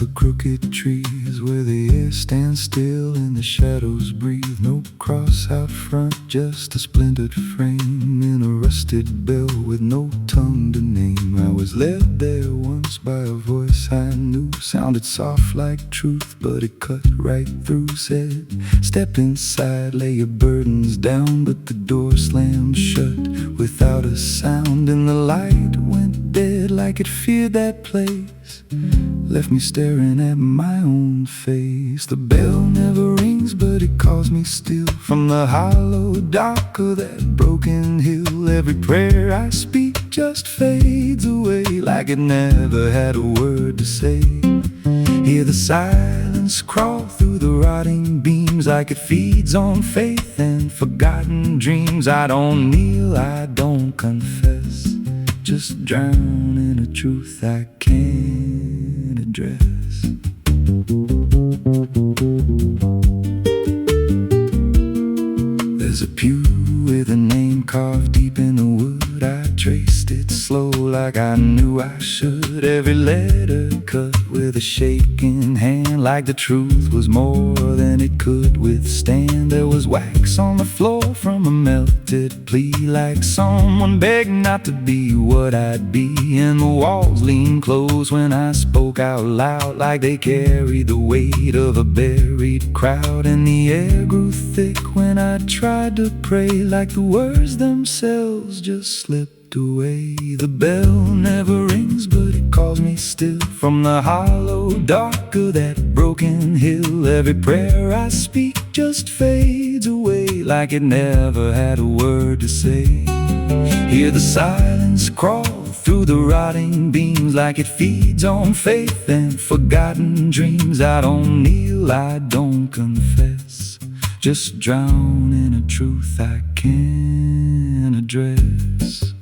the crooked trees, where the air stands still and the shadows breathe. No cross out front, just a splintered frame in a rusted bell with no tongue to name. I was led there once by a voice I knew, sounded soft like truth, but it cut right through. Said, step inside, lay your burdens down, but the door slammed shut without a sound, and the light went dead like it feared that place, left me staring at my own face. The bell never rings, but it calls me still from the hollow dark of that broken hill. Every prayer I speak just fades away like it never had a word to say. Hear the silence crawl through the rotting beams like it feeds on faith and forgotten dreams. I don't kneel, I don't confess, just drown in a truth I can't address. There's a pew with a name carved deep in the wood. I traced it slow like I knew I should. Every letter cut with a shaking hand, like the truth was more than it could withstand. There was wax on the floor from a melted plea, like someone begged not to be what I'd be. And the walls leaned close when I spoke out loud, like they carried the weight of a buried crowd. And the air grew thick when I tried to pray, like the words themselves just slipped away. The bell never rings, but it calls me still from the hollow dark of that broken hill. Every prayer I speak just fades away like it never had a word to say. Hear the silence crawl through the rotting beams like it feeds on faith and forgotten dreams. I don't kneel, I don't confess, just drown in a truth I can't address.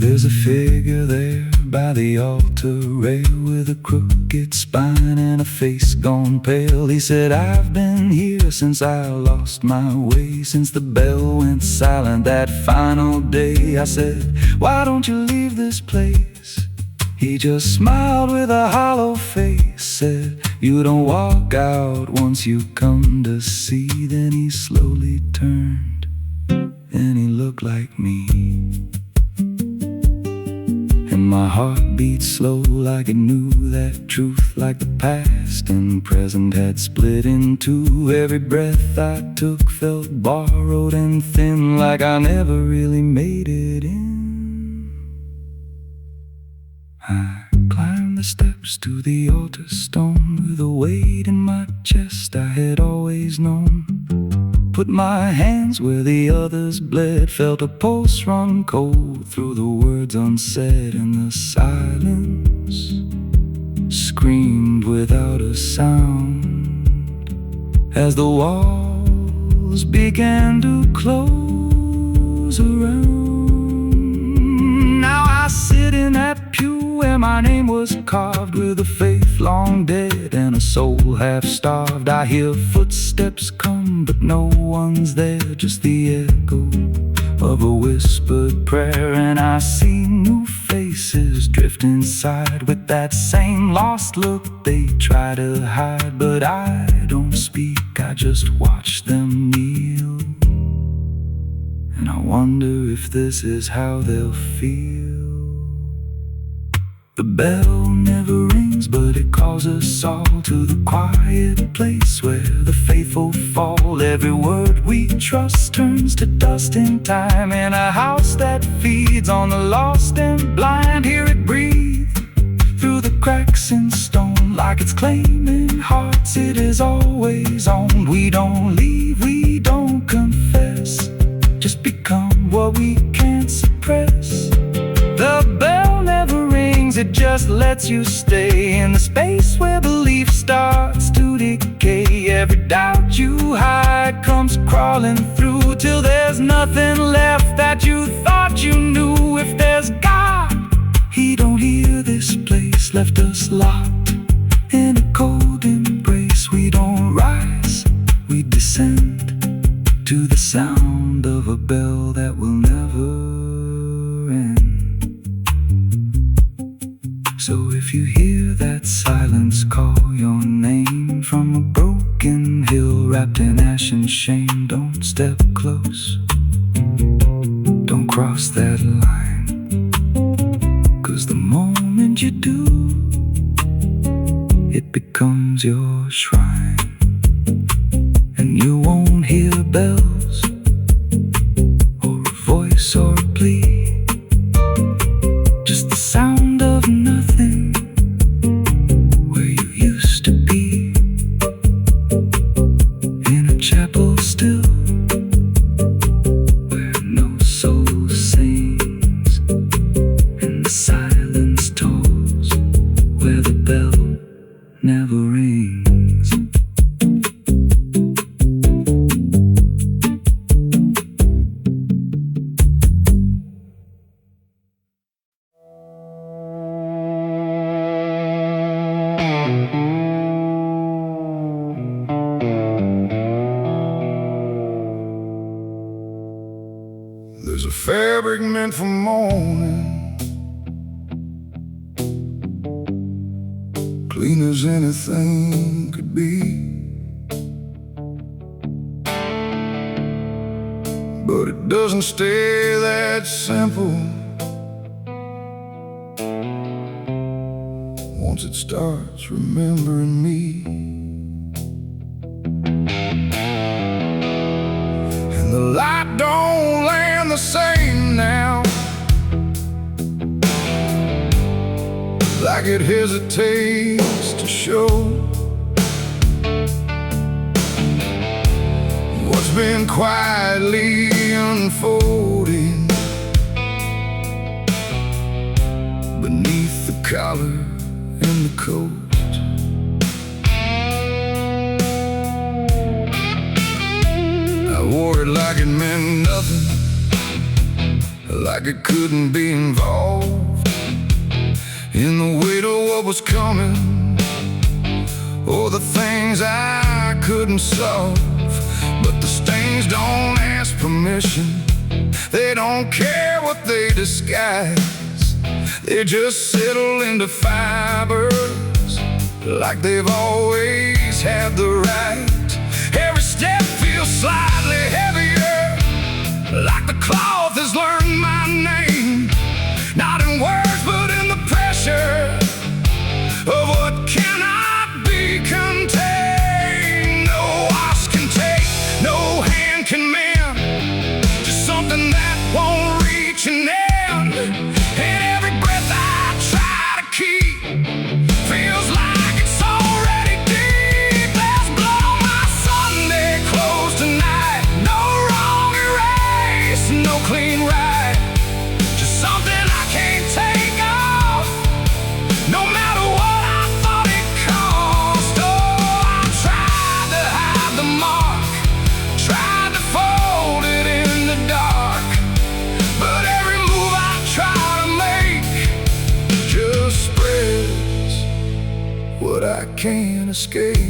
There's a figure there by the altar rail with a crooked spine and a face gone pale. He said, I've been here since I lost my way, since the bell went silent that final day. I said, why don't you leave this place? He just smiled with a hollow face, said, you don't walk out once you come to see. Then he slowly turned and he looked like me, and my heart beat slow like it knew that truth, like the past and present had split in two. Every breath I took felt borrowed and thin, like I never really made it in. I climbed the steps to the altar stone with a weight in my chest I had always known. Put my hands where the others bled, felt a pulse run cold through the words unsaid, and the silence screamed without a sound as the walls began to close around. Now I sit in that pew where my name was carved, with a faith long dead and a soul half starved. I hear footsteps come, but no one's there, just the echo of a whispered prayer. And I see new faces drift inside with that same lost look they try to hide. But I don't speak, I just watch them kneel, and I wonder if this is how they'll feel. The bell never rings, but it calls us all to the quiet place where the faithful fall. Every word we trust turns to dust in time, in a house that feeds on the lost and blind. Hear it breathe through the cracks in stone, like it's claiming hearts it is always owned. We don't leave, we don't confess, just become what we can't suppress. The bell never rings, it just lets you stay in the space where belief starts to decay. Every doubt you hide comes crawling through, till there's nothing left that you thought you knew. If there's God, He don't hear this place, left us locked in a cold embrace. We don't rise, we descend to the sound of a bell that will never end. So if you hear that silence call your name from a broken hill wrapped in ash and shame, don't step close, don't cross that line, 'cause the moment you do, it becomes your shrine. And you won't hear bells or a voice or a plea, just the sound of nothing where you used to be, in a chapel still where no soul sings, and the silence tolls where the bell never rings. There's a fabric meant for mourning, clean as anything could be, but it doesn't stay that simple. Once it starts remembering me, and the light don't land the same now, like it hesitates to show what's been quietly unfolding beneath the collar and the coat. I wore it like it meant nothing, like it couldn't be involved in the weight of what was coming, or the things I couldn't solve. But the stains don't ask permission, they don't care what they disguise, they just settle into fibers like they've always had the right. Every step feels slightly heavier, like the cloth has learned my name, not in words but in the pressure of what cannot be contained. No wash can take, no hand can mend, just something that won't reach an end. And every breath I try to keep feels like it's already deep. There's blood on my Sunday clothes tonight, no wrong erase, no clean right, just something I can't take off, no matter what I thought it cost. Oh, I tried to hide the mark, tried to fold it in the dark, but every move I try to make just spreads what I can't escape.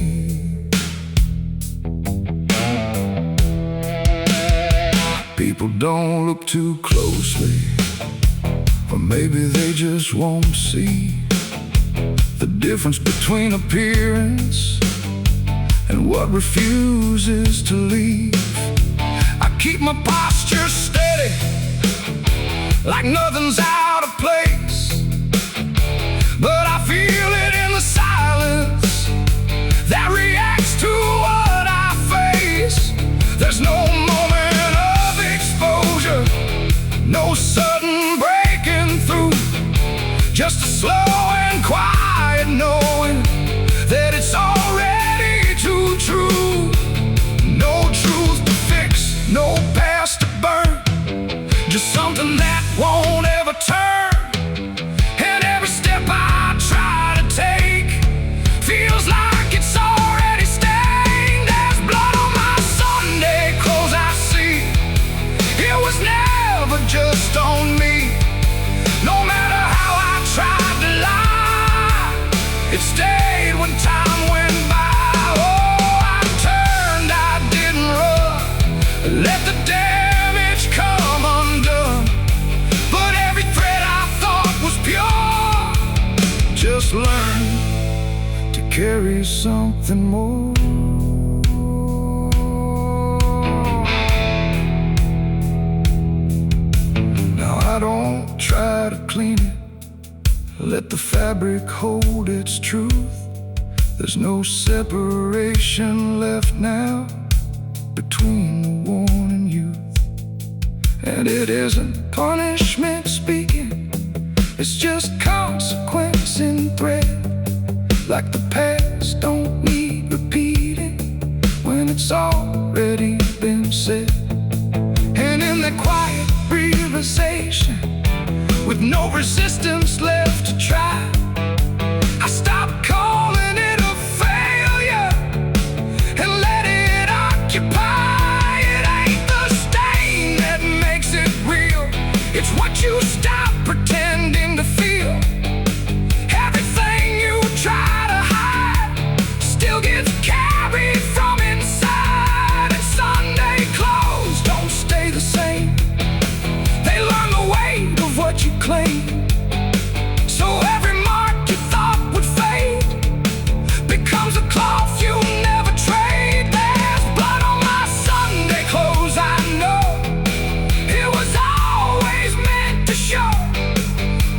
People don't look too closely, or maybe they just won't see the difference between appearance and what refuses to leave. I keep my posture steady, like nothing's out of place, but I feel it in the silence that reacts to what I face. There's no moment of exposure, no sudden breaking through, just a slow and quiet knowing that it's already too true. No truth to fix, no past to burn, just something that won't ever turn. And every step I try to take feels like it's already stained. There's blood on my Sunday clothes I see, it was never just on me. No matter how I tried to lie, it stayed when time went by. Oh, I turned, I didn't run, let the damage come undone. But every thread I thought was pure carries something more. Now I don't try to clean it, let the fabric hold its truth. There's no separation left now between the worn and youth. And it isn't punishment speaking, it's just consequence in thread. Like the past don't need repeating when it's already been said. And in that quiet realization, with no resistance left to try, I stopped calling it a failure and let it occupy. It ain't the stain that makes it real, it's what you stop pretending to feel. Everything you try to hide still gets carried from inside. And Sunday clothes don't stay the same, they learn the weight of what you claim. So every mark you thought would fade becomes a cloth you never trade. There's blood on my Sunday clothes, I know. It was always meant to show.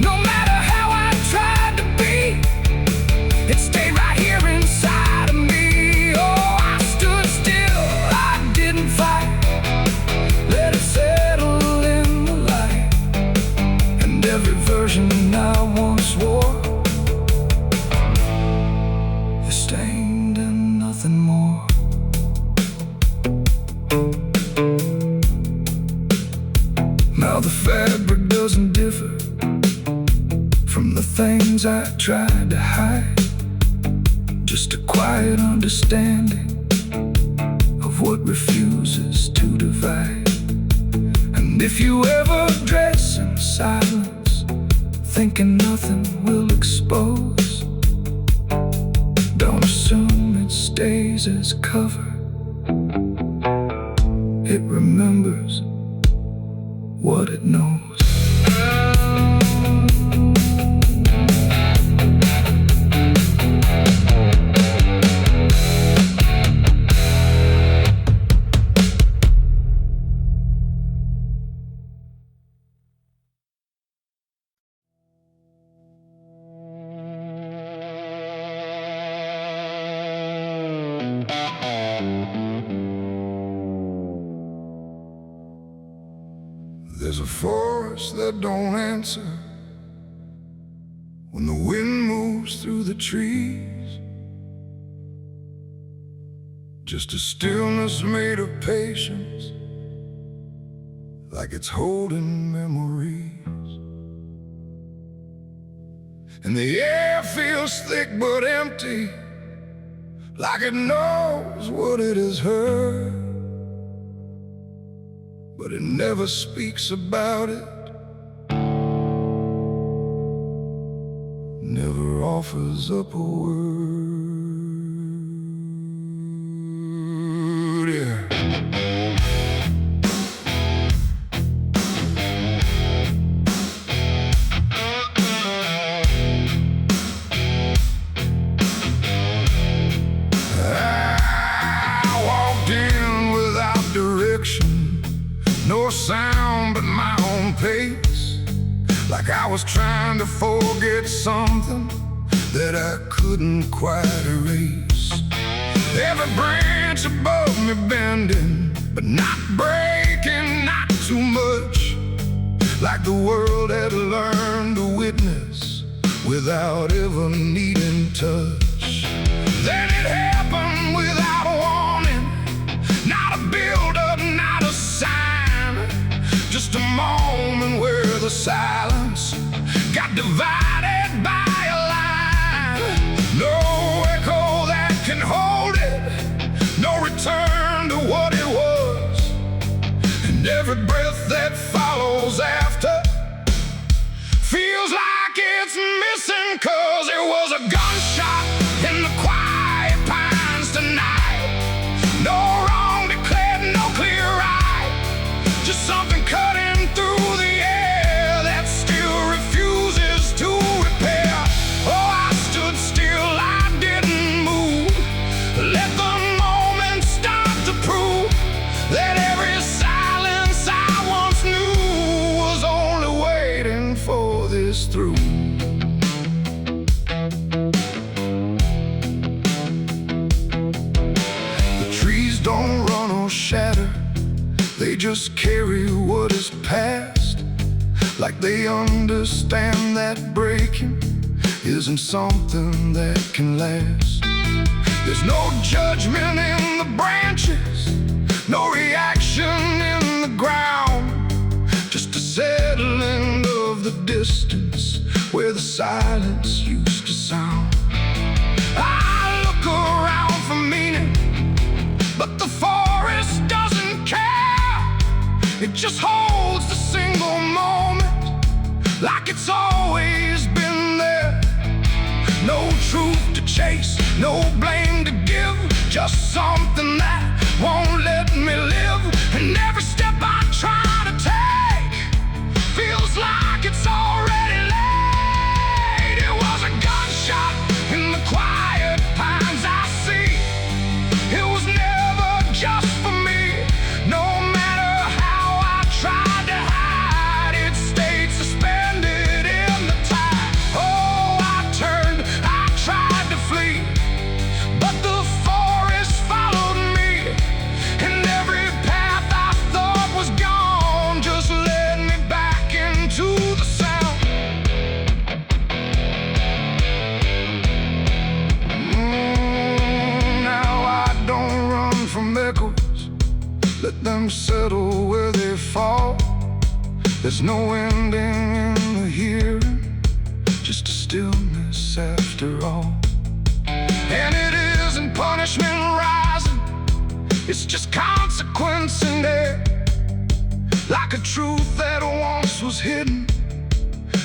No matter how I tried to be, it stayed right here inside of me. Oh, I stood still, I didn't fight, let it settle in the light. And every version I once wore is stained and nothing more. Now the fabric doesn't differ from the things I tried to hide, just a quiet understanding of what refuses to divide. And if you ever dress in silence, thinking nothing will expose, don't assume it stays as cover. It remembers what it knows. There's a forest that don't answer when the wind moves through the trees, just a stillness made of patience, like it's holding memories. And the air feels thick but empty, like it knows what it has heard, but it never speaks about it, never offers up a word. Yeah. I walked in without direction, no sound but my own pace, like I was trying to forget something that I couldn't quite erase. Every branch above me bending, but not breaking, not too much, like the world had learned to witness without ever needing touch. Then it happened without warning, not a build-up, not a sign, just a moment where the silence got divided by a line. No echo that can hold it, no return to what it was, and every breath that follows after feels like it's missing, 'cause it was a gunshot in the quiet pines tonight. No wrong declared, no clear right, just something cutting through the air that still refuses to repair. Oh, I stood still, I didn't is through. The trees don't run or shatter, they just carry what is past, like they understand that breaking isn't something that can last. There's no judgment in the branches, no reaction in the ground, just a settling of the distance where the silence used to sound. I look around for meaning, but the forest doesn't care. It just holds the single moment like it's always been there. No truth to chase, no blame to give, just something that won't let me live. And every step I try to take feels like it's already late. It was a gunshot in the quiet pines I see. It was never just for me. No matter how I tried to hide, it stayed suspended in the tide. Oh, I turned, I tried to flee, but the forest followed me, and every path I thought was gone just led me back into the sound. Now I don't run from echoes, let them settle where they fall. There's no ending in the hearing, just a stillness after all. And it isn't punishment rising, it's just consequence in there. Like a truth that once was hidden,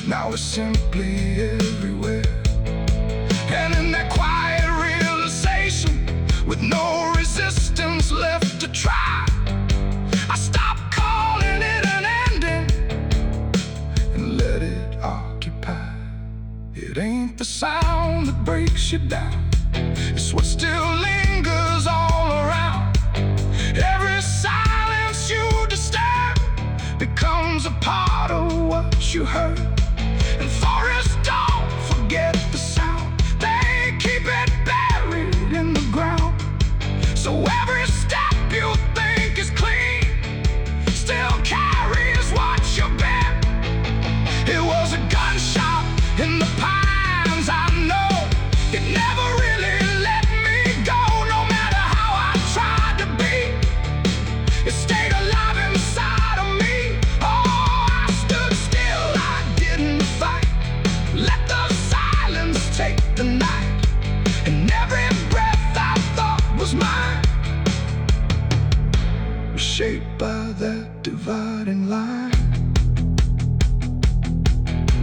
now it's simply everywhere. And in that quiet realization, with no resistance left to try, I stopped calling it an ending and let it occupy. It ain't the sound that breaks you down, it's what still lingers all around. Every silence you disturb becomes a part of what you heard. And forests don't forget the sound, they keep it buried in the ground. So every step you think is clean still carries what you bear. It was a gunshot in the pines, I know. It never really let me go, no matter how I tried to be. It stayed alive inside of me. Oh, I stood still, I didn't fight. Let the silence take the night, and every breath I thought was mine was shaped by that dividing line.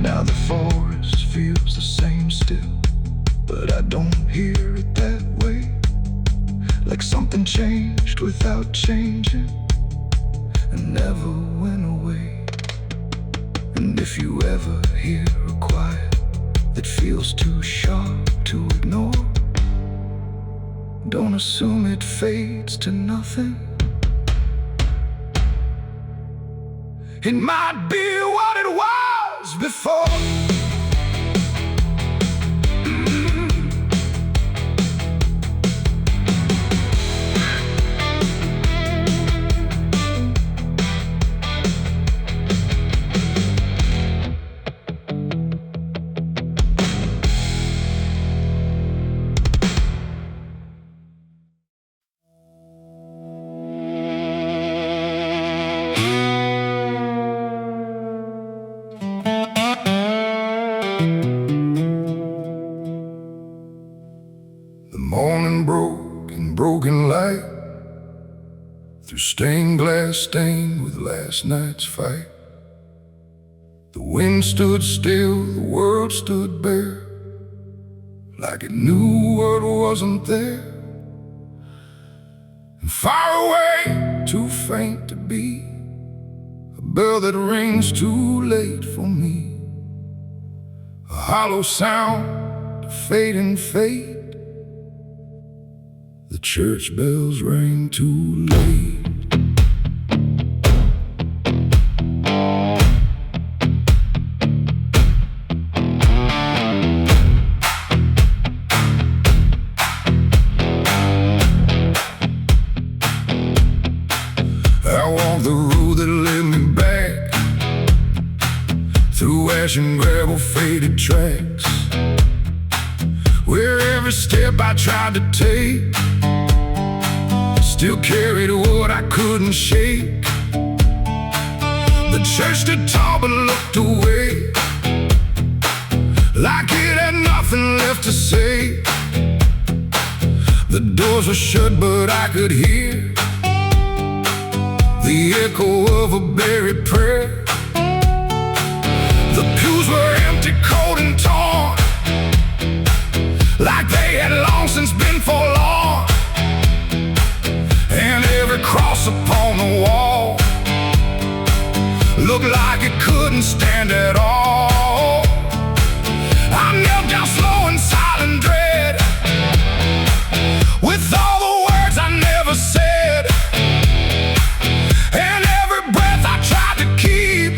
Now the forest feels the same still, but I don't hear it that way. Like something changed without changing and never went away. And if you ever hear a quiet that feels too sharp to ignore, don't assume it fades to nothing. It might be what it was before. Morning broke in broken light, through stained glass stained with last night's fight. The wind stood still, the world stood bare, like it knew what wasn't there. And far away, too faint to be, a bell that rings too late for me, a hollow sound, a fading fate. The church bells rang too late. crashing gravel faded tracks, where every step I tried to take still carried what I couldn't shake. The church stood tall but looked away, like it had nothing left to say. The doors were shut but I could hear the echo of a buried prayer. The pews were empty, cold and torn, like they had long since been forlorn. And every cross upon the wall looked like it couldn't stand at all. I knelt down slow in silent dread, with all the words I never said, and every breath I tried to keep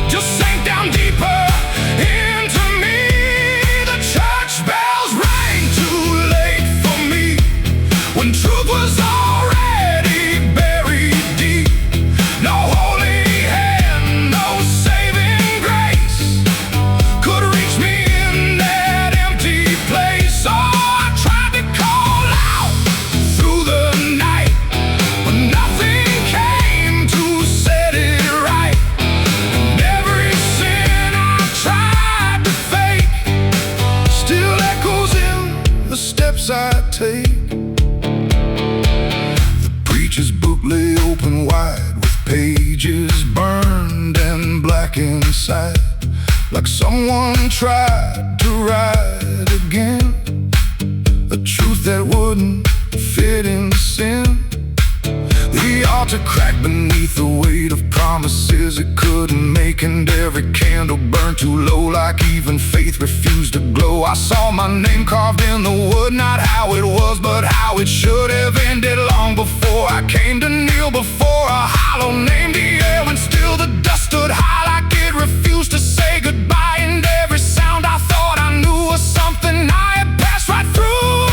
just sank down deeper into me. The church bells rang too late for me, when truth was already buried deep. No holy hand, no saving grace could reach me in that empty place. Oh, I tried to call out through the night, but nothing came to set it right. And every sin I tried to fake still echoes in the steps I take. The preacher's book lay open wide, with pages burned and black inside, like someone tried to write again a truth that wouldn't fit in sin. The altar cracked beneath the weight of promises it couldn't make, and every candle burned too low, like even faith refused to glow. I saw my name carved in the wood, not how it was, but how it should have ended long before I came to kneel before a hollow name. The air, and still the dust stood high, like it refused to say goodbye. And every sound I thought I knew was something I had passed right through.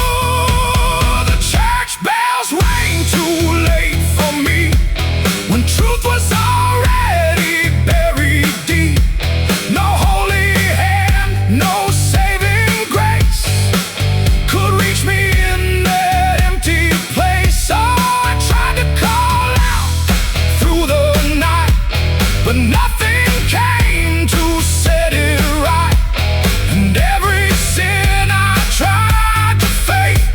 The church bells rang too late for me, when truth was already buried deep. No holy hand, no saving grace could reach me in that empty place. Oh, I tried to call out through the night, but nothing came to set it right. And every sin I tried to fake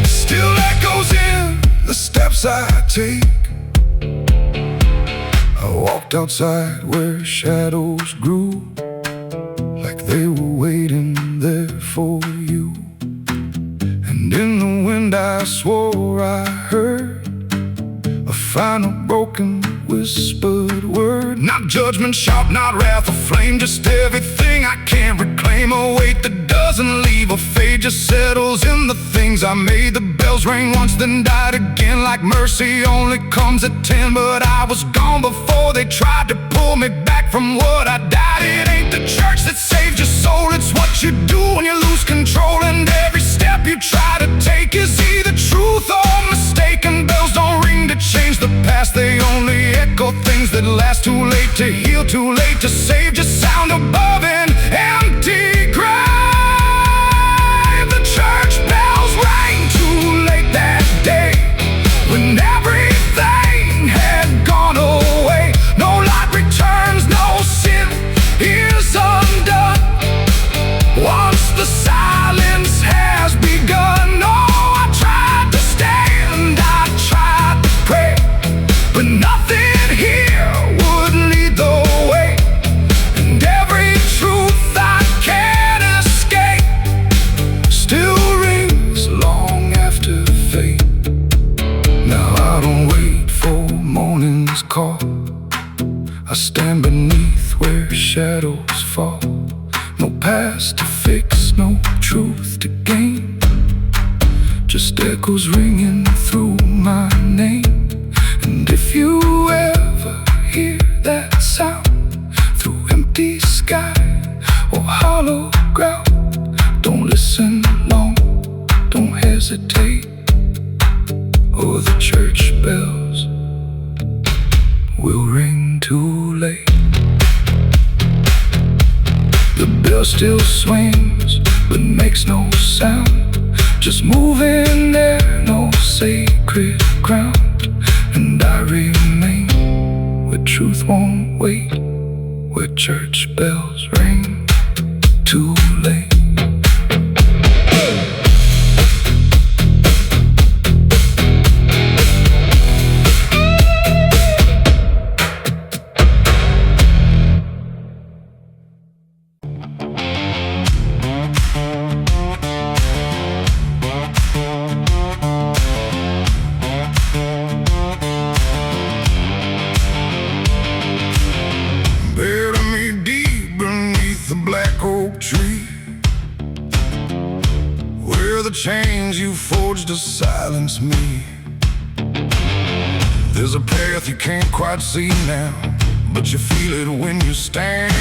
still echoes in the steps I take. I walked outside where shadows grew, like they were waiting there for you. And in the wind I swore I heard a final broken whispered word. Not judgment sharp, not wrath or flame, just everything I can't reclaim. A weight that doesn't leave or fade, just settles in the things I made. The bells rang once then died again, like mercy only comes at 10. But I was gone before they tried to pull me back from what I died. It ain't the church that saved your soul, it's what you do when you lose control. And every step you try to take is either truth or mistaken. Bells don't ring to change the past, they only echo things that last. Too late to heal, too late to save, just sound above an empty grave. The church bells rang too late that day, when everything had gone away. No light returns, no sin is undone once the silence has begun. No, I tried to stand, I tried to pray, but nothing here would lead the way. And every truth I can't escape still rings long after fate. Now I don't wait for morning's call, I stand beneath where shadows fall. No past to fix, no truth to gain, just echoes ringing through my name. And if you ever hear that sound through empty sky or hollow ground, don't listen long, don't hesitate, or the church bells will ring too late. guitar still swings, but makes no sound. Just moving there, no sacred ground. And I remain where truth won't wait, where church bells ring too late. Tree, where the chains you forged to silence me. There's a path you can't quite see now, but you feel it when you stand.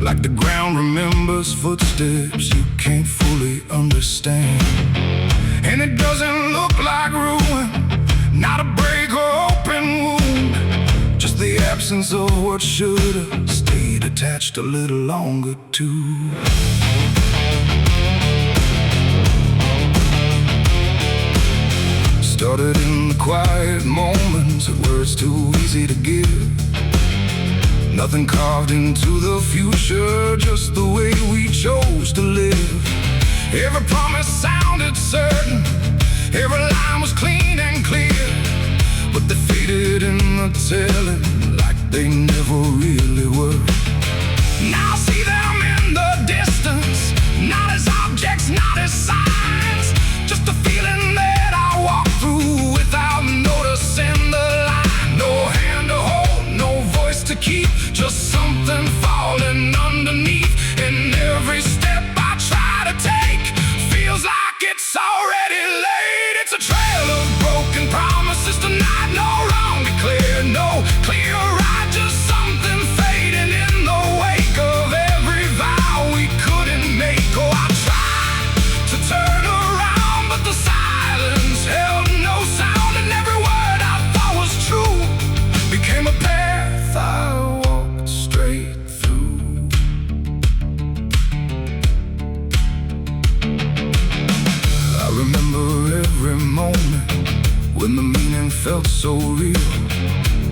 Like the ground remembers footsteps you can't fully understand. And it doesn't look like ruin, not a break or open wound, just the absence of what should've stayed attached a little longer too. Started in the quiet moments, of words too easy to give. Nothing carved into the future, just the way we chose to live. Every promise sounded certain, every line was clean and clear, but they faded in the telling like they never really were. Now I see them in the distance, not as objects, not as signs, just a feeling that I walk through without noticing the line. No hand to hold, no voice to keep, just something falling underneath. And every step I try to take feels like it's already late. It's a trail of broken promises tonight, no wrong declared, no clear right, just something fading in the wake of every vow we couldn't make. Oh, I tried to turn around, but the silence held no sound, and every word I thought was true became a path I walked straight through. I remember every moment when the meaning felt so real,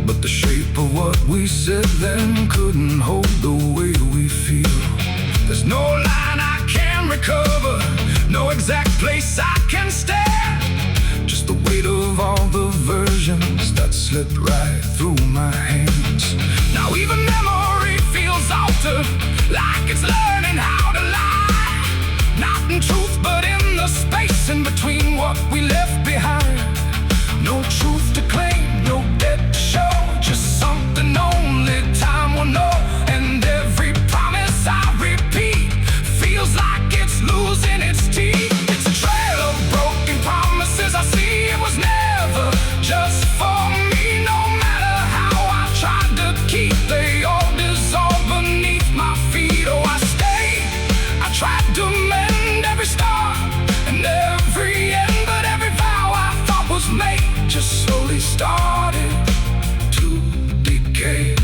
but the shape of what we said then couldn't hold the way we feel. There's no line I can recover, no exact place I can stand, just the weight of all the versions that slipped right through my hands. Now even memory feels altered, like it's learning how to lie, not in truth but in the space in between what we left behind. No truth to claim, no debt to show, just something only time will know. And every promise I repeat feels like it's losing its teeth. It's a trail of broken promises I see. It was never just for me, no matter how I tried to keep, they all dissolve beneath my feet. Oh, I stayed, I tried to mend every star and every end, but every vow I thought was made just slowly started to decay.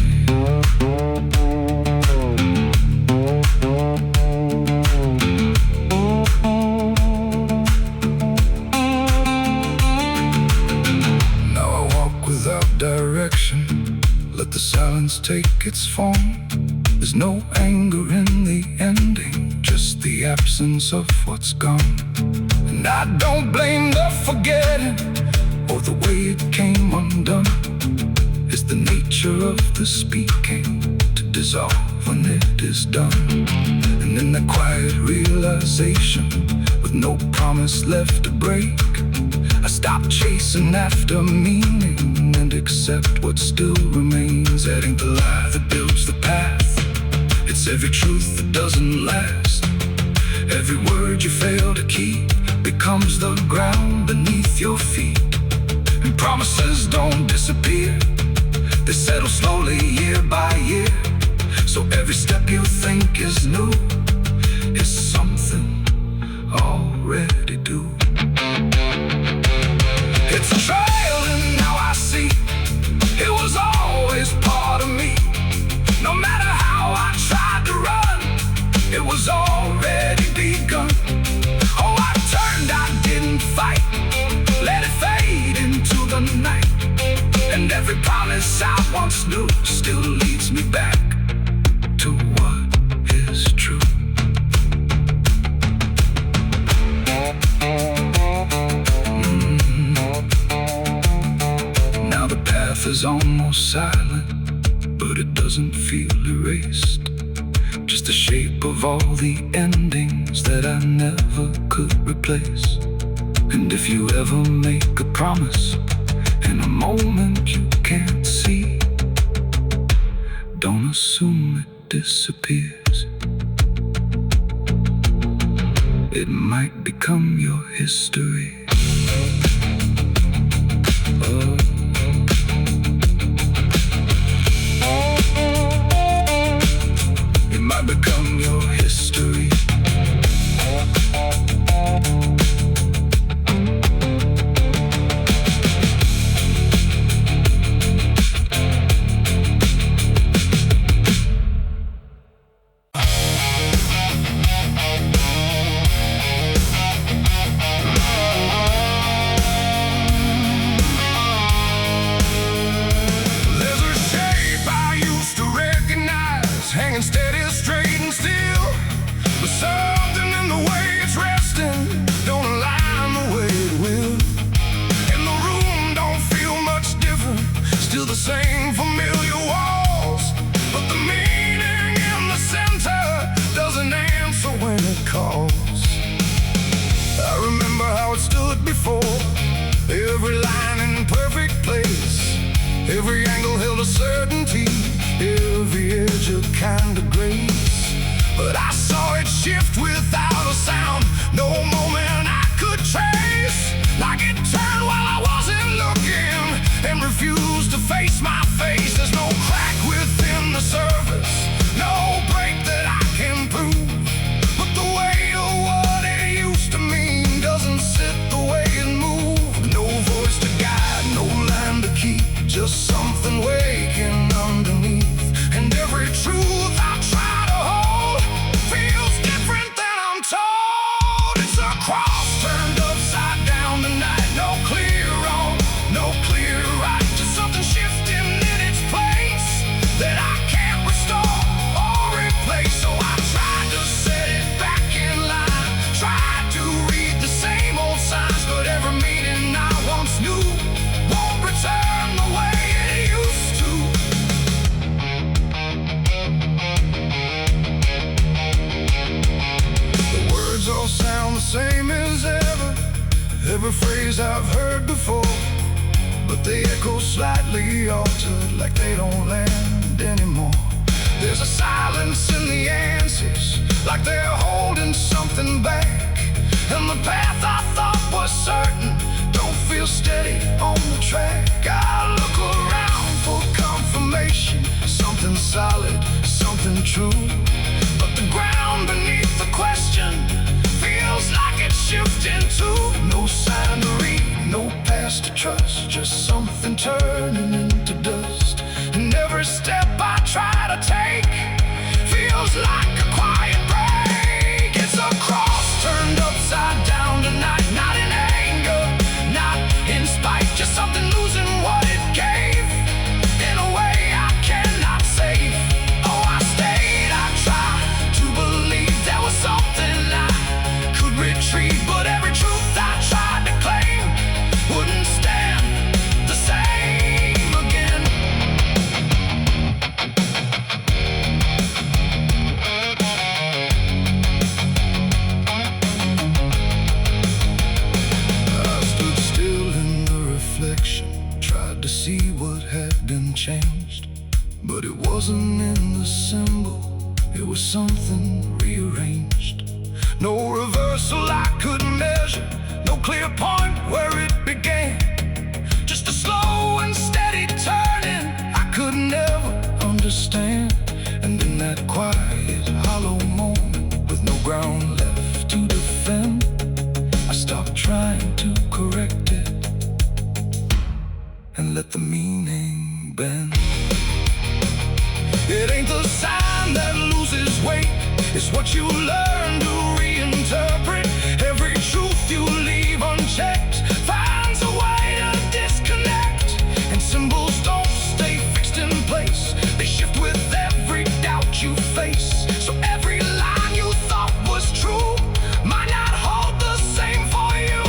Now I walk without direction, let the silence take its form. There's no anger in the ending, just the absence of what's gone. And I don't blame the forgetting or the way it came undone. It's the nature of the speaking to dissolve when it is done. And in the quiet realization, with no promise left to break, I stop chasing after meaning and accept what still remains. Adding the lie that builds the path, it's every truth that doesn't last. Every word you fail to keep becomes the ground beneath your feet. And promises don't disappear, they settle slowly year by year. So every step you think is new is something already due. It's a trail and now I see it was always part of me. No matter how I tried to run, it was already begun. Oh, I turned, I didn't fight. Let it fade into the night. And every promise I once knew still leads me back to what is true. Now the path is almost silent, but it doesn't feel erased. Just the shape of all the endings that I never could replace. And if you ever make a promise in a moment you can't see, don't assume it disappears. It might become your history. Oh. It might become your history. Hanging steady, straight and still, but something in the way it's resting don't align the way it will. And the room don't feel much different, still the same familiar walls, but the meaning in the center doesn't answer when it calls. I remember how it stood before, every line in perfect place, every angle held a certainty, every edge a kind of grace. But I saw it shift without a sound, no moment I could trace. Like it turned while I wasn't looking and refused to face my face. There's no crack within the surface, no break that I can prove, but the weight of what it used to mean doesn't sit the way it moved. No voice to guide, no line to keep, just something waking underneath. And every truth I try to hold feels different than I'm told. It's a cross turned upside down tonight. No clear wrong, no clear right, just something shifting in its place that I can't restore or replace. So I tried to set it back in line, tried to read the same old signs, but every meaning I once knew won't return the way it used to. All sound the same as ever, every phrase I've heard before, but they echo slightly altered, like they don't land anymore. There's a silence in the answers, like they're holding something back. And the path I thought was certain don't feel steady on the track. I look around for confirmation, something solid, something true, but the ground beneath the question feels like it's shifting too. No sign to read, no past to trust, just something turning into dust. And every step I try to take feels like a quiet break. It's a cross turned upside down tonight, not in anger, not in spite, just something losing what it gave in a way I cannot save. Oh, I stayed, I tried to believe there was something I could retrieve, but every truth I tried to claim wouldn't stand the same again. I stood still in the reflection, tried to see what had been changed, but it wasn't in the symbol, it was something rearranged. No reversal I could measure, no clear point where it began, just a slow and steady turning I could never understand. And in that quiet, hollow moment, with no ground left to defend, I stopped trying to correct it and let the meaning bend. It ain't the sign that loses weight, it's is what you learn to reinterpret. Every truth you leave unchecked finds a way to disconnect. And symbols don't stay fixed in place, they shift with every doubt you face. So every line you thought was true might not hold the same for you.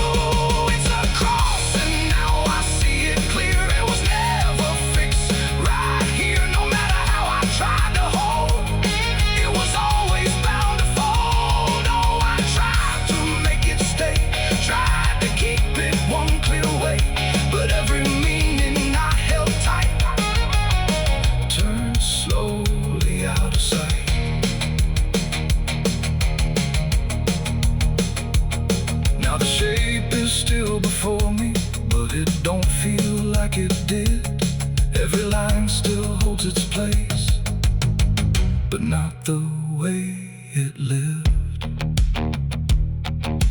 It's a cross and now I see it clear. It was never fixed right here, no matter how I tried to hold. It was always bound to fold. Oh, I tried to make it stay, tried to keep it one clear way, but every meaning I held tight turned slowly out of sight. Now the shape is still before me, but it don't feel like it did. Every line still holds its place, but not the way it lived.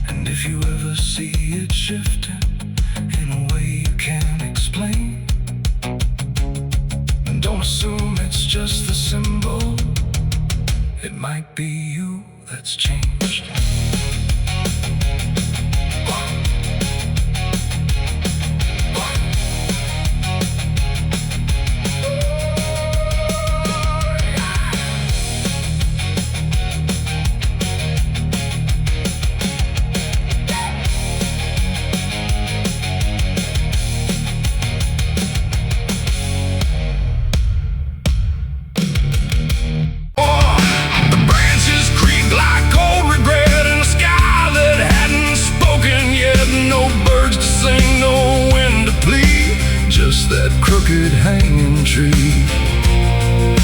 And if you ever see it shifting in a way you can't explain, then don't assume it's just the symbol. It might be you that's changed. That crooked hanging tree,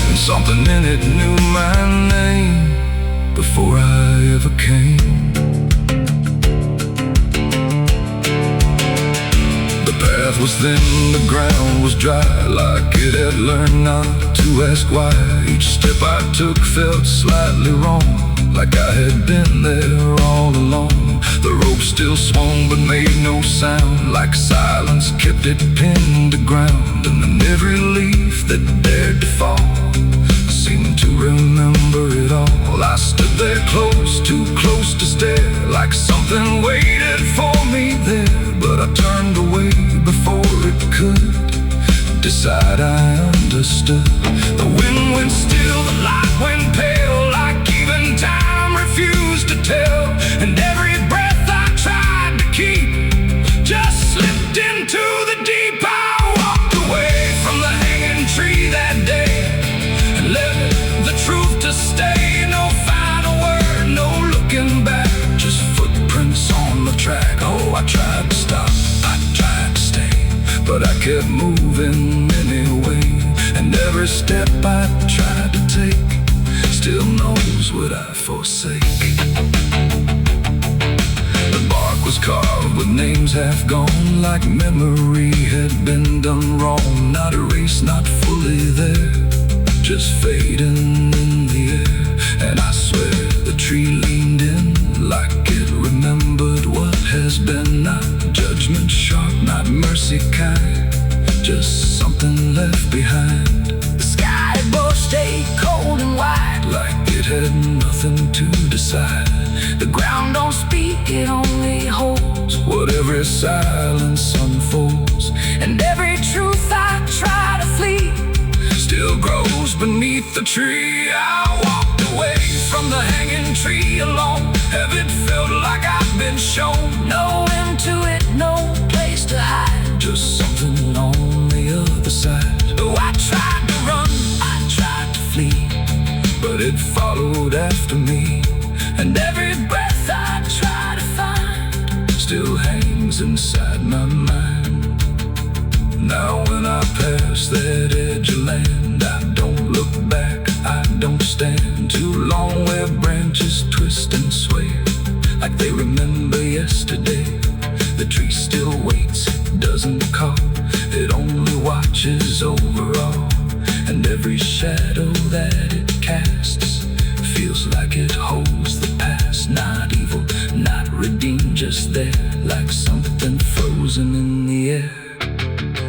and something in it knew my name before I ever came. The path was thin, the ground was dry, like it had learned not to ask why. Each step I took felt slightly wrong, like I had been there all along. The rope still swung but made no sound, like silence kept it pinned to ground. And then every leaf that dared to fall seemed to remember it all. I stood there close, too close to stare, like something waited for me there. But I turned away before it could decide I understood. The wind went still, the light went pale, like even time refused to tell. And every breath I tried to keep just slipped into the deep. I walked away from the hanging tree that day and left the truth to stay. No final word, no looking back, just footprints on the track. Oh, I tried to stop, I tried to stay, but I kept moving anyway. And every step I tried to take still knows what I forsake. The bark was carved with names half gone, like memory had been done wrong. Not erased, not fully there, just fading in the air. And I swear the tree leaned in, like it remembered what has been. Not judgment sharp, not mercy kind, just something left behind. The sky above stayed cold and wide, like it had nothing to decide. The ground don't speak, it only holds what every silence unfolds. And every truth I try to flee still grows beneath the tree. I walked away from the hanging tree alone. Heaven felt like I'd been shown. No end to it, no place to hide, just something on the other side. Oh, I tried to run, I tried to flee, but it followed after me. And every breath I try to find still hangs inside my mind. Now when I pass that edge of land, I don't look back, I don't stand too long where branches twist and sway, like they remember yesterday. The tree still waits, doesn't call, it only watches over all. And every shadow that it casts feels like it holds the past. Not evil, not redeemed, just there, like something frozen in the air.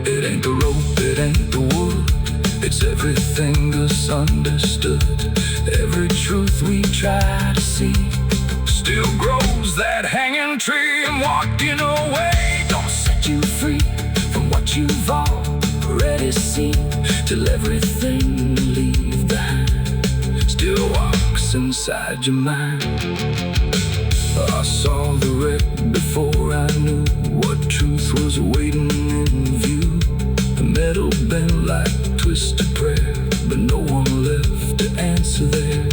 It ain't the rope, it ain't the wood, it's everything misunderstood. Every truth we try to see still grows that hanging tree. And walking away don't set you free from what you've already seen, till everything you leave behind still walks inside your mind. I saw the wreck before I knew what truth was waiting in view. The metal bent like twisted prayer, but no one left to answer there.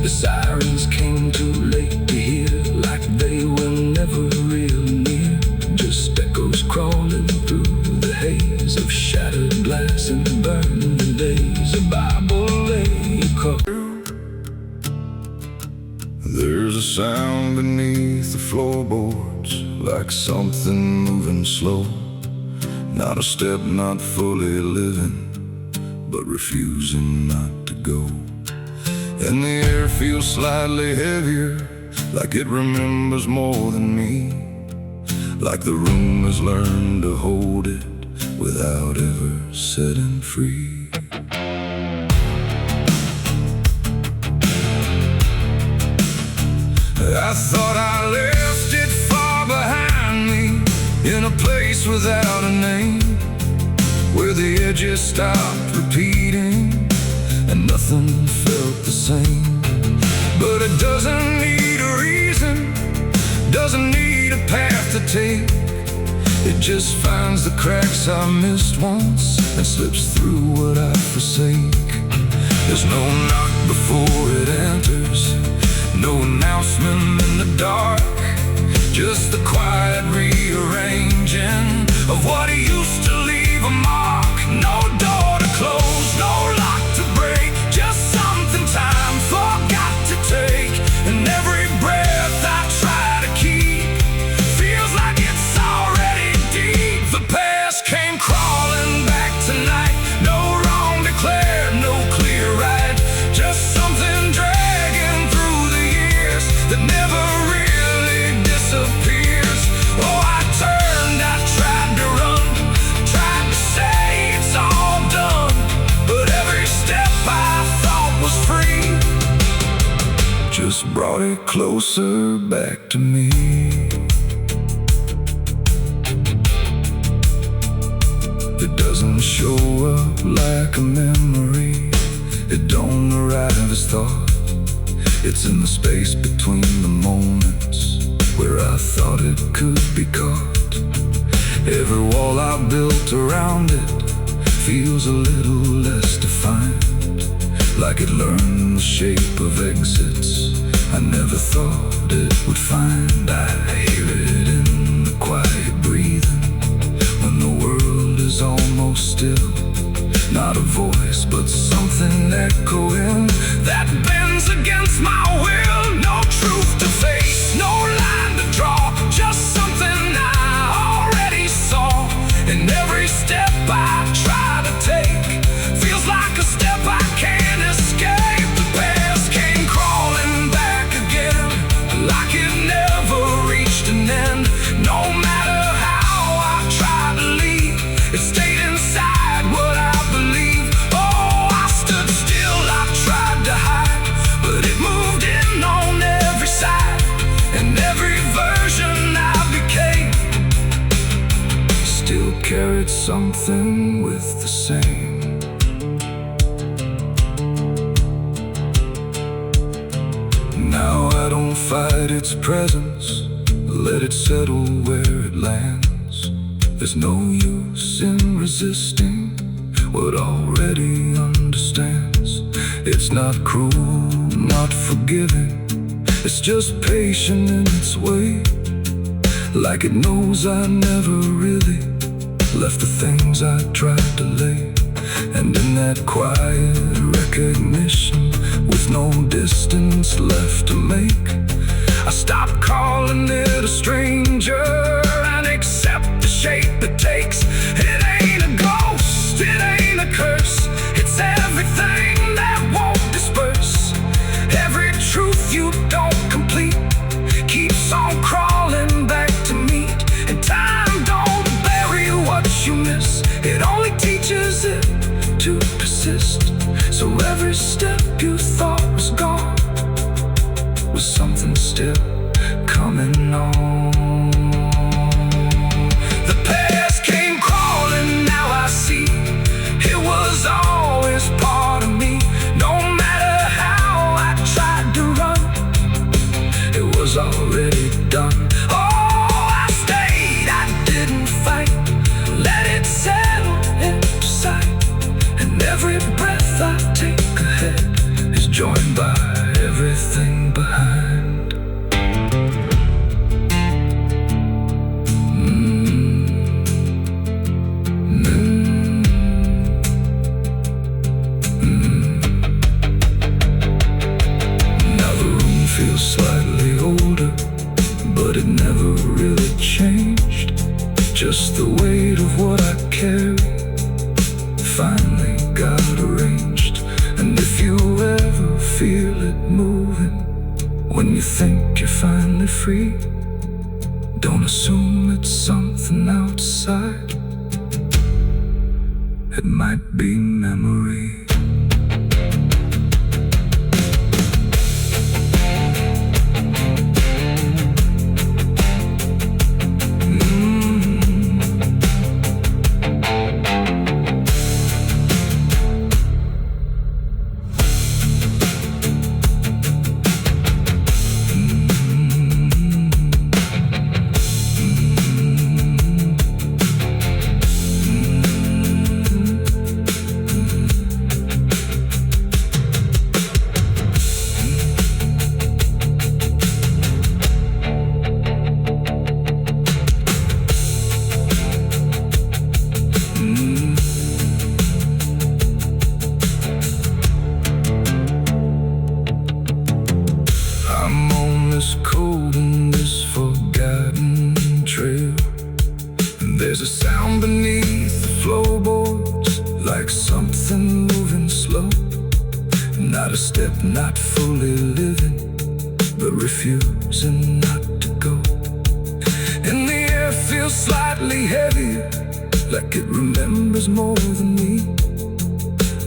The sirens came too late to hear, like they were never real near. Just echoes crawling through the haze of shattered glass and burning days. A Bible lay covered. There's a sound beneath the floorboards, like something moving slow. Not a step, not fully living, but refusing not to go. And the air feels slightly heavier, like it remembers more than me, like the room has learned to hold it without ever setting free. I thought I left it far behind me, in a place without a name, where the edges stopped repeating and nothing felt the same. But it doesn't need a reason, doesn't need a path to take. It just finds the cracks I missed once and slips through what I forsake. There's no knock before it enters, no announcement in the dark, just the quiet rearranging of what used to leave a mark. No door to close, no lock to break, just something time forgot to take. And every breath I try to keep feels like it's already deep. The past came crawling back tonight, no wrong declared, no clear right, just something dragging through the years that never really disappears. Oh, I turned, I tried to run, tried to say it's all done, but every step I thought was free just brought it closer back to me. It doesn't show up like a memory, it don't arrive as thought. It's in the space between the moments where I thought it could be caught. Every wall I built around it feels a little less defined, like it learned the shape of exits I never thought it would find. I hear it in the quiet breathing when the world is almost still. Not a voice, but something echoing that bends against my will. No truth to face, no line to draw, just something I already saw. And every step I try to take feels like a step I can't escape. The past came crawling back again, like it never reached an end. No matter how I tried to leave, it stayed inside what I believe. Oh, I stood still, I tried to hide, but it moved in on every side. And every version I became still carried something with the same. Now I don't fight its presence, let it settle where it lands. There's no use in resisting what already understands. It's not cruel, not forgiving, it's just patient in its way, like it knows I never really left the things I tried to lay. And in that quiet recognition, with no distance left to make, I stop calling it a stranger and accept the shape it takes. It ain't a ghost, it ain't a curse, it's everything that won't disperse. Every truth you don't complete keeps on crawling back to meet. And time don't bury what you miss, it only teaches it to persist. So every step you thought was gone was something still coming on. The past came crawling, now I see it was always part of me. No matter how I tried to run, it was already done. Oh, I stayed, I didn't fight, let it settle into sight. And every breath I take ahead is joined by everything behind. Now the room feels slightly older, but it never really changed. Just the weight of what I carry finally got arranged. And if you ever feel it moving, when you think you're finally free, don't assume it's something outside. It might be memory. Cold in this forgotten trail. There's a sound beneath the floorboards, like something moving slow. Not a step, not fully living, but refusing not to go. And the air feels slightly heavier, like it remembers more than me.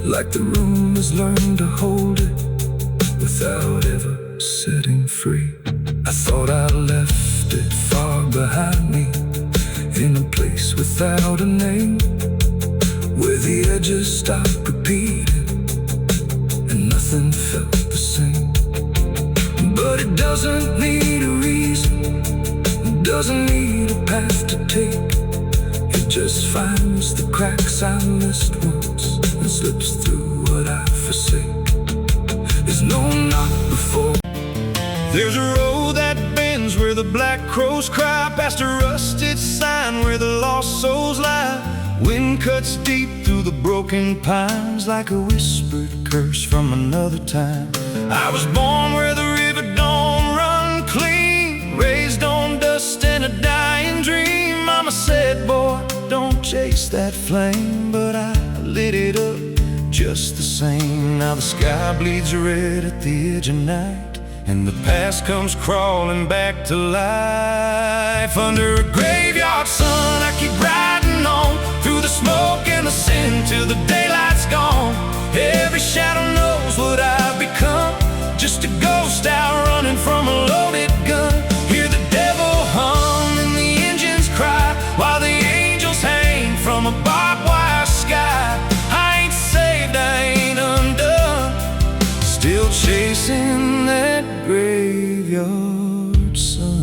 Like the room has learned to hold it without ever setting free. I thought I left it far behind me, in a place without a name, where the edges stopped repeating and nothing felt the same. But it doesn't need a reason, it doesn't need a path to take. It just finds the cracks I missed once and slips through what I forsake. There's no knock before. There's a road that bends where the black crows cry, past a rusted sign where the lost souls lie. Wind cuts deep through the broken pines, like a whispered curse from another time. I was born where the river don't run clean, raised on dust and a dying dream. Mama said, boy, don't chase that flame, but I lit it up just the same. Now the sky bleeds red at the edge of night, and the past comes crawling back to life. Under a graveyard sun, I keep riding on, through the smoke and the sin till the daylight's gone. Every shadow knows what I've become, just a ghost out running from a loaded gun. Hear the devil hum and the engines cry, while the angels hang from a barbed wire sky. I ain't saved, I ain't undone, still chasing that graveyard sun.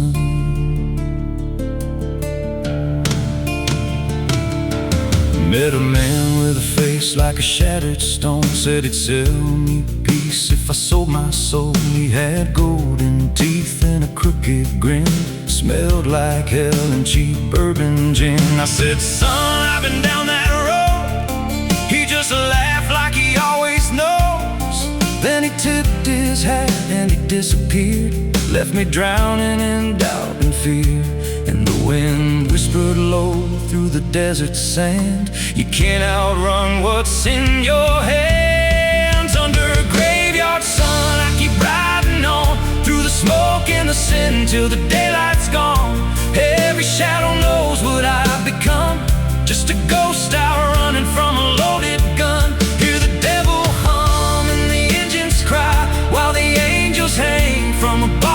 Met a man with a face like a shattered stone, said he'd sell me peace if I sold my soul. He had golden teeth and a crooked grin, smelled like hell and cheap bourbon gin. I said, son, I've been down that road. He just laughed like he always knows. Then he tipped his hat and he disappeared, left me drowning in doubt and fear. And the wind whispered low through the desert sand, you can't outrun what's in your hands. Under a graveyard sun, I keep riding on, through the smoke and the sin till the daylight's gone. Every shadow knows what I've become, just a ghost out running from a loaded gun. Hear the devil hum and the engines cry, while the angels hang from above.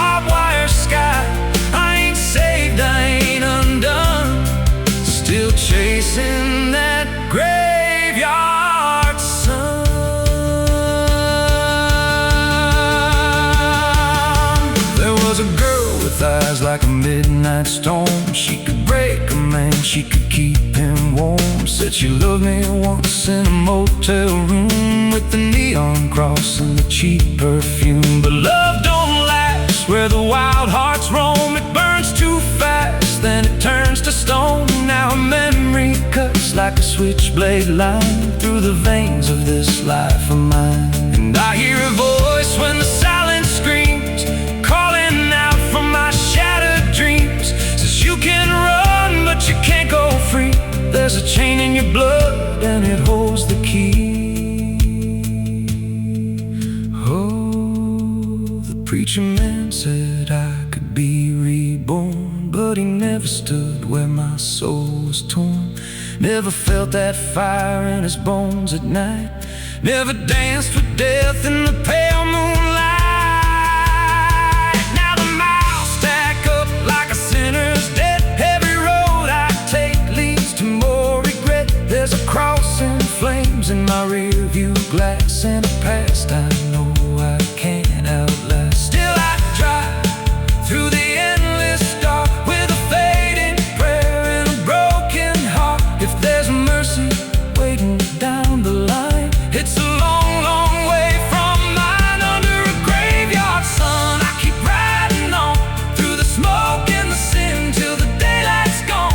with eyes like a midnight storm. She could break a man, she could keep him warm. Said she loved me once in a motel room, with the neon cross and the cheap perfume. But love don't last where the wild hearts roam. It burns too fast, then it turns to stone. Now a memory cuts like a switchblade line through the veins of this life of mine. And I hear a voice when the silence screams, calling out from my shattered dreams. Says you can run, but you can't go free. There's a chain in your blood and it holds the key. Oh, the preacher man said I could be reborn, but he never stood where my soul was torn. Never felt that fire in his bones at night. Never danced with death in the pale moonlight. Now the miles stack up like a sinner's debt. Every road I take leads to more regret. There's a cross and flames in my rear view glass, and a past I know I can't outlast. Still I drive through the endless dark with a fading prayer and a broken heart. If there's mercy waiting down the line, it's a long, long way from mine. Under a graveyard sun, I keep riding on through the smoke and the sin till the daylight's gone.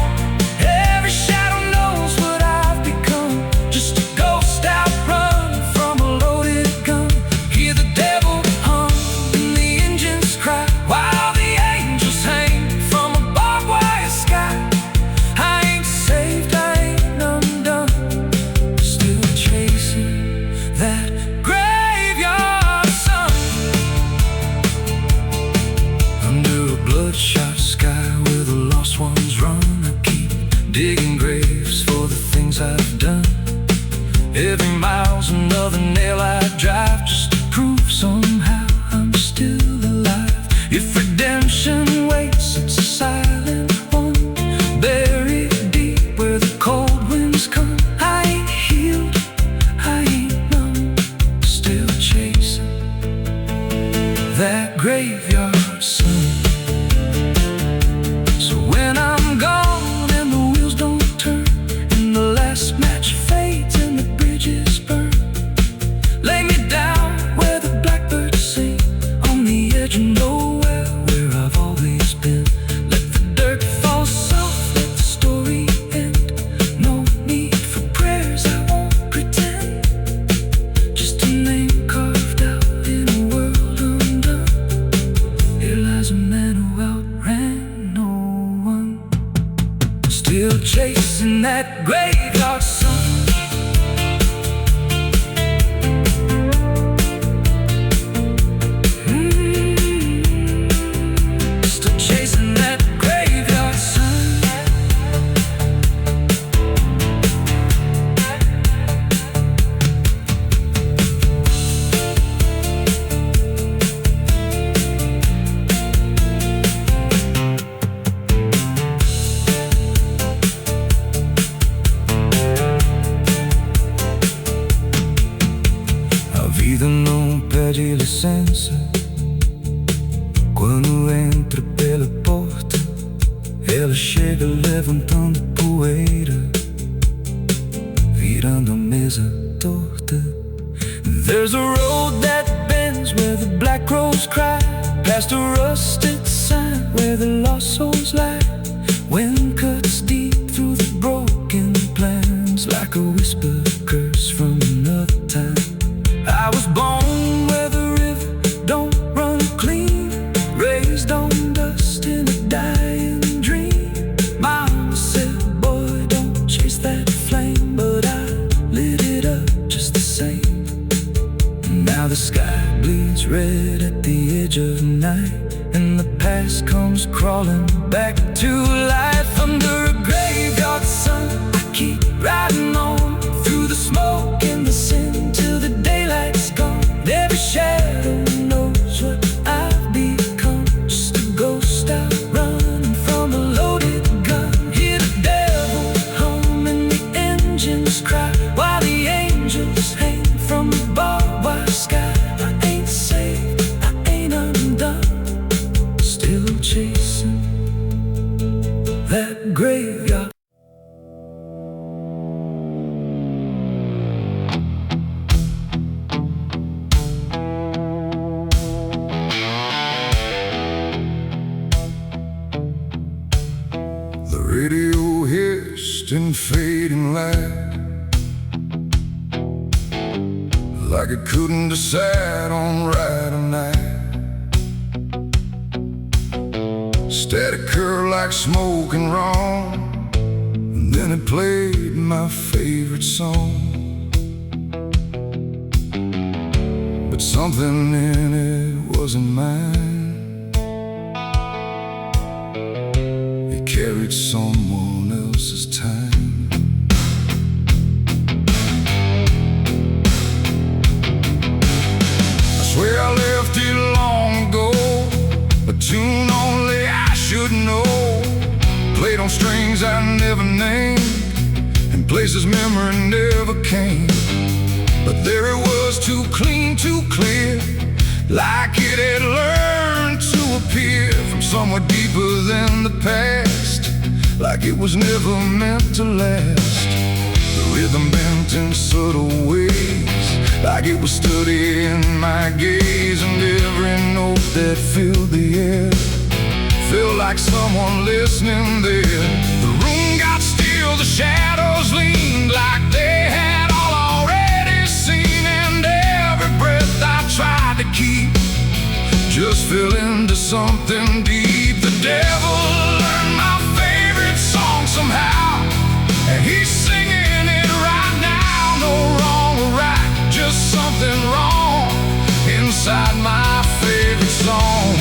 Every shadow knows what I've become, just a ghost out running from a loaded gun. Hear the devil hum and the engines cry, while the angels hang from a barbed wire sky. I ain't saved, I ain't undone, still chasing that graveyard sun. Under a bloodshot sky where the lost ones run, I keep digging graves for the things I've done. Every mile's another nail I drive, just to prove somehow I'm still alive. If redemption waits, it's a silent one, buried deep where the cold winds come. I ain't healed, I ain't numb, still chasing that graveyard sun. So when I'm gone and the wheels don't turn, and the last match fades and the bridges burn, lay me down where the blackbirds sing, on the edge of nowhere where I've always been. Let the dirt fall soft, let the story end. No need for prayers, I won't pretend, just a name carved out in a world undone. Here lies a man who outran no one, still chasing that graveyard sun. Still chasing that graveyard sun. A vida não pede licença quando entra pela porta. Ela chega levantando poeira, virando a mesa torta. There's a road that bends where the black crows cry, past a rusted sign where the lost souls lie. Wind cuts deep through the broken plans, like a whisper curse from another time. I was born where the river don't run clean, raised on dust in a dying dream. Mama said, boy, don't chase that flame, but I lit it up just the same. Now the sky bleeds red at the edge of night, and the past comes crawling back to life. Under a graveyard sun, I keep riding on through the smoke and the sin till the daylight's gone. Every shadow knows what I've become, just a ghost out running from a loaded gun. Hear the devil hum and the engines cry, while the angels hang from the barbed wire sky. I ain't saved, I ain't undone, still chasing distant fading light, like it couldn't decide on right or night. Static curl like smoke and wrong, and then it played my favorite song. But something in it wasn't mine. It carried someone else's time. I swear I left it long ago, a tune only I should know, played on strings I never named, in places memory never came. But there it was, too clean, too clear, like it had learned to appear from somewhere deeper than the past, like it was never meant to last. The rhythm bent in subtle ways, like it was studying my gaze, and every note that filled the air felt like someone listening there. The room got still, the shadows leaned like they had all already seen, and every breath I tried to keep just fell into something deep. The devil learned my favorite song somehow, and he's singing it right now. No wrong or right, just something wrong inside my favorite song.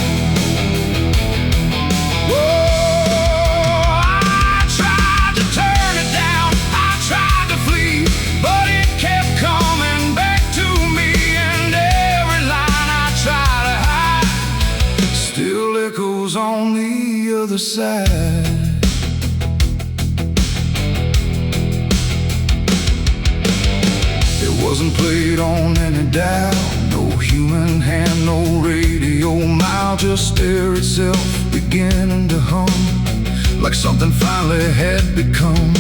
On the other side, it wasn't played on any dial, no human hand, no radio mouth, just air itself beginning to hum, like something finally had become.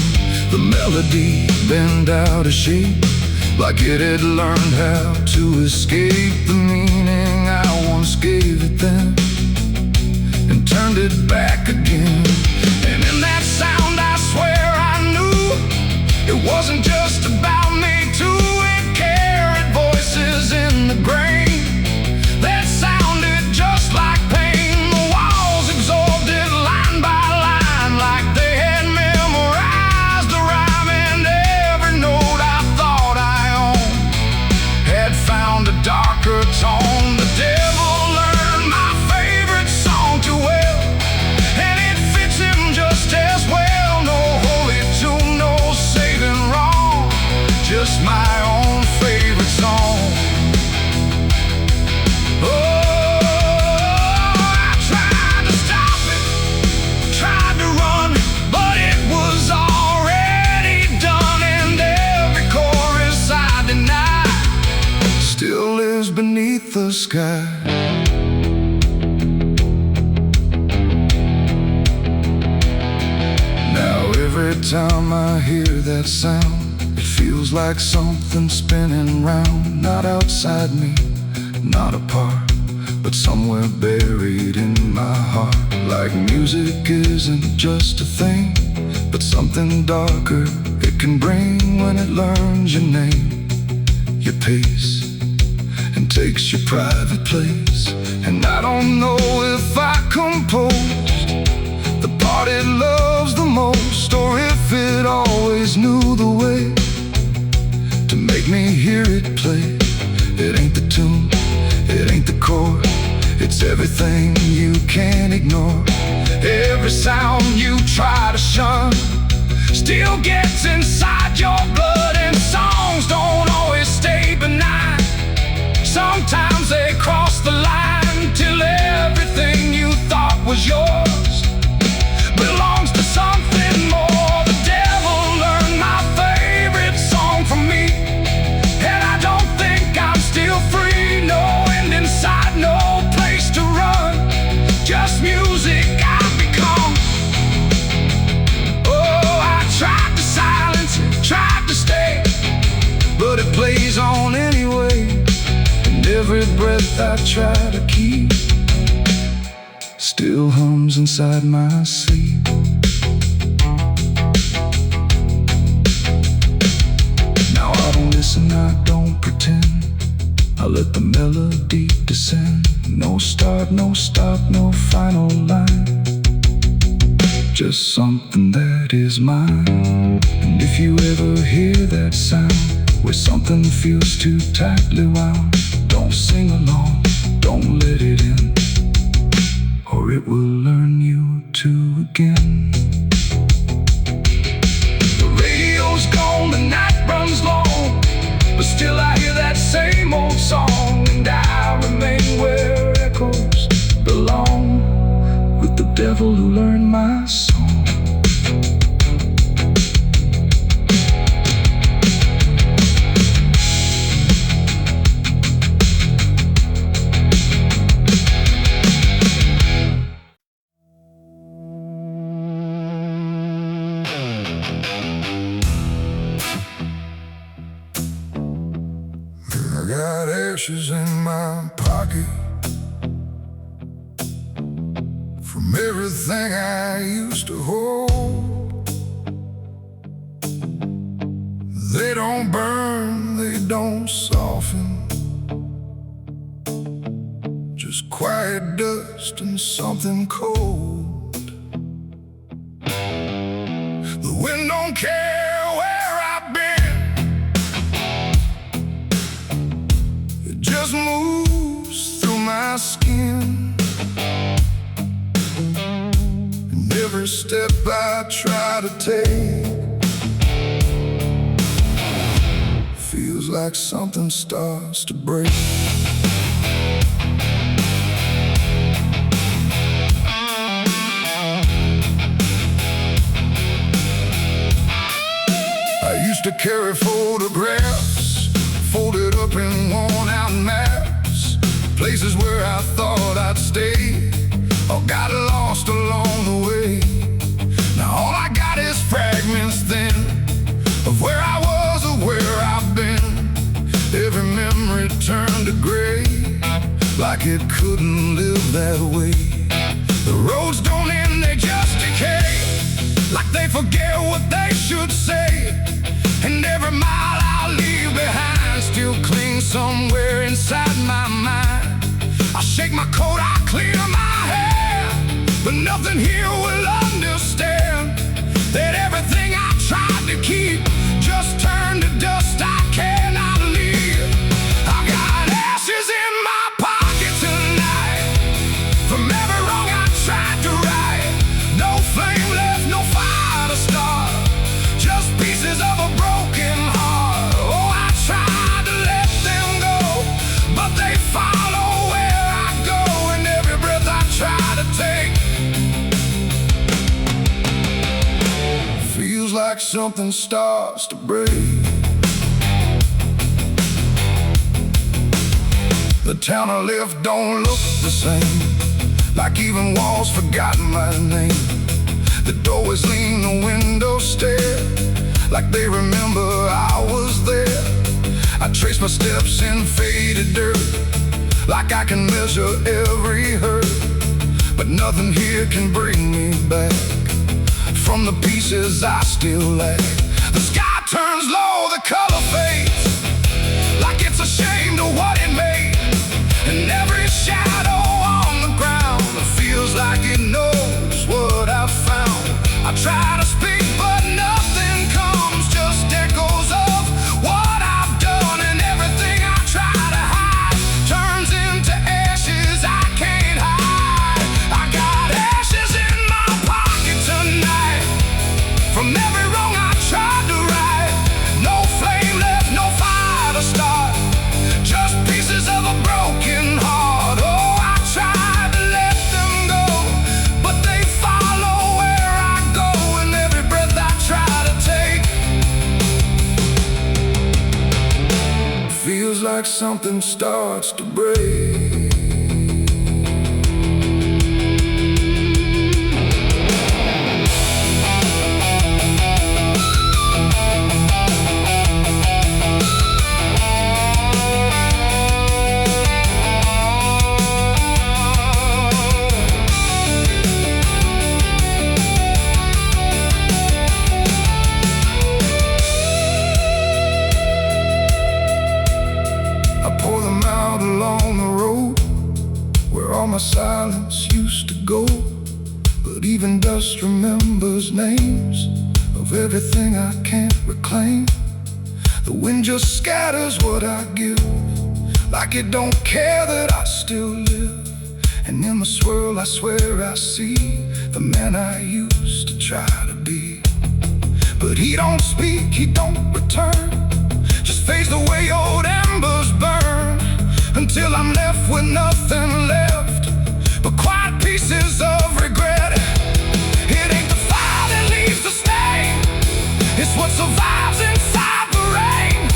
The melody bent out of shape, like it had learned how to escape the meaning I once gave it then, and turned it back again. And in that sound I swear I knew it wasn't just about me too. It carried voices in the grain that sounded just like pain. The walls absorbed it line by line, like they had memorized the rhyme, and every note I thought I owned had found a darker tone. The devil learned my favorite song too well, and it fits him just as well. No holy tune, no saving wrong, just my own favorite song. Oh, I tried to stop it, tried to run, but it was already done, and every chorus I denied still lives beneath the sky. Every time I hear that sound, it feels like something spinning round, not outside me, not apart, but somewhere buried in my heart. Like music isn't just a thing, but something darker it can bring when it learns your name, your pace, and takes your private place. And I don't know if I composed the part it loves the most, or if it always knew the way to make me hear it play. It ain't the tune, it ain't the chord, it's everything you can't ignore. Every sound you try to shun still gets inside your blood, and songs don't always stay benign. Sometimes they cross the line till everything you thought was yours belongs to something more. The devil learned my favorite song from me, and I don't think I'm still free. No end in sight, no place to run, just music I've become. Oh, I tried to silence it, tried to stay, but it plays on anyway, and every breath I try to keep still hums inside my sleep. and I don't pretend. I let the melody descend. No start, no stop, no final line. Just something that is mine. And if you ever hear that sound, where something feels too tightly wound, don't sing along, don't let it in, or it will learn you to again. The radio's gone, the night runs long, but still I hear that same old song. And I remain where echoes belong, with the devil who learned my song. I got ashes in my pocket from everything I used to hold. They don't burn, they don't soften, just quiet dust and something cold. The wind don't care where I've been, it just moves through my skin. And every step I try to take feels like something starts to break. I used to carry photographs folded up in worn-out maps, places where I thought I'd stay or got lost along the way. Now all I got is fragments then of where I was or where I've been. Every memory turned to gray, like it couldn't live that way. The roads don't end, they just decay, like they forget what they should say. And every mile I leave behind still clings somewhere inside my mind. I shake my coat, I clear my hair, but nothing here will understand that everything I tried to keep just turned to dust I cannot leave. I got ashes in my pocket tonight from every wrong I tried to right. No flame left, no fire to start, just pieces of a broken heart. Oh, I tried to let them go, but they follow where I go, and every breath I try to take feels like something starts to break. The town I left don't look the same, like even walls forgotten my name. The doorways lean, the windows stare, like they remember I was there. I trace my steps in faded dirt, like I can measure every hurt, but nothing here can bring me back from the pieces I still lack. The sky turns low, the color fades, like it's ashamed of what it made. And every shadow on the ground feels like it knows what I've found. I try to speak, but nothing comes, just echoes of what I've done. And everything I try to hide turns into ashes I can't hide. I got ashes in my pocket tonight from every wrong I tried to right. No flame left, no fire to start, just pieces of a broken heart. Oh, I tried to let them go, but they follow where I go, and every breath I try to take feels like something starts to break. go, but even dust remembers names of everything I can't reclaim. The wind just scatters what I give, like it don't care that I still live. And in the swirl I swear I see the man I used to try to be. But he don't speak, he don't return, just fades the way old embers burn, until I'm left with nothing left but quiet pieces of regret. It ain't the fire that leaves the stain, it's what survives inside the rain.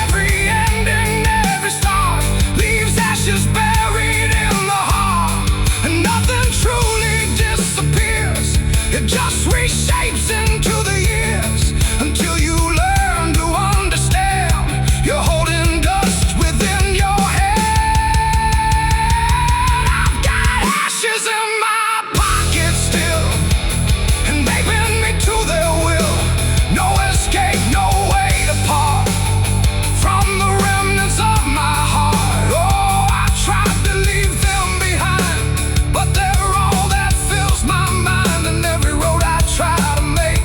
Every ending, every start leaves ashes buried in the heart, and nothing truly disappears, it just reshapes into the years, until you learn to understand you're holding dust within your head. I've got ashes in my pocket still, and they bend me to their will. No escape, no way to part from the remnants of my heart. Oh, I tried to leave them behind, but they're all that fills my mind, and every road I try to make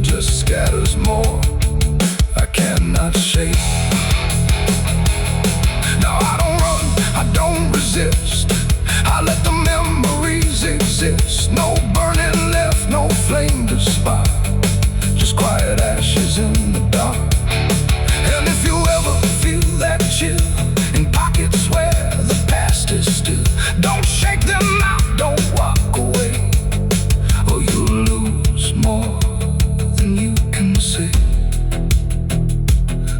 just scatters more I cannot shake. No, I don't run, I don't resist, I let the memories exist. No burning left, no flame to spark, just quiet ashes in the dark. And if you ever feel that chill in pockets where the past is still, don't shake them out, don't walk away, or you'll lose more than you can say.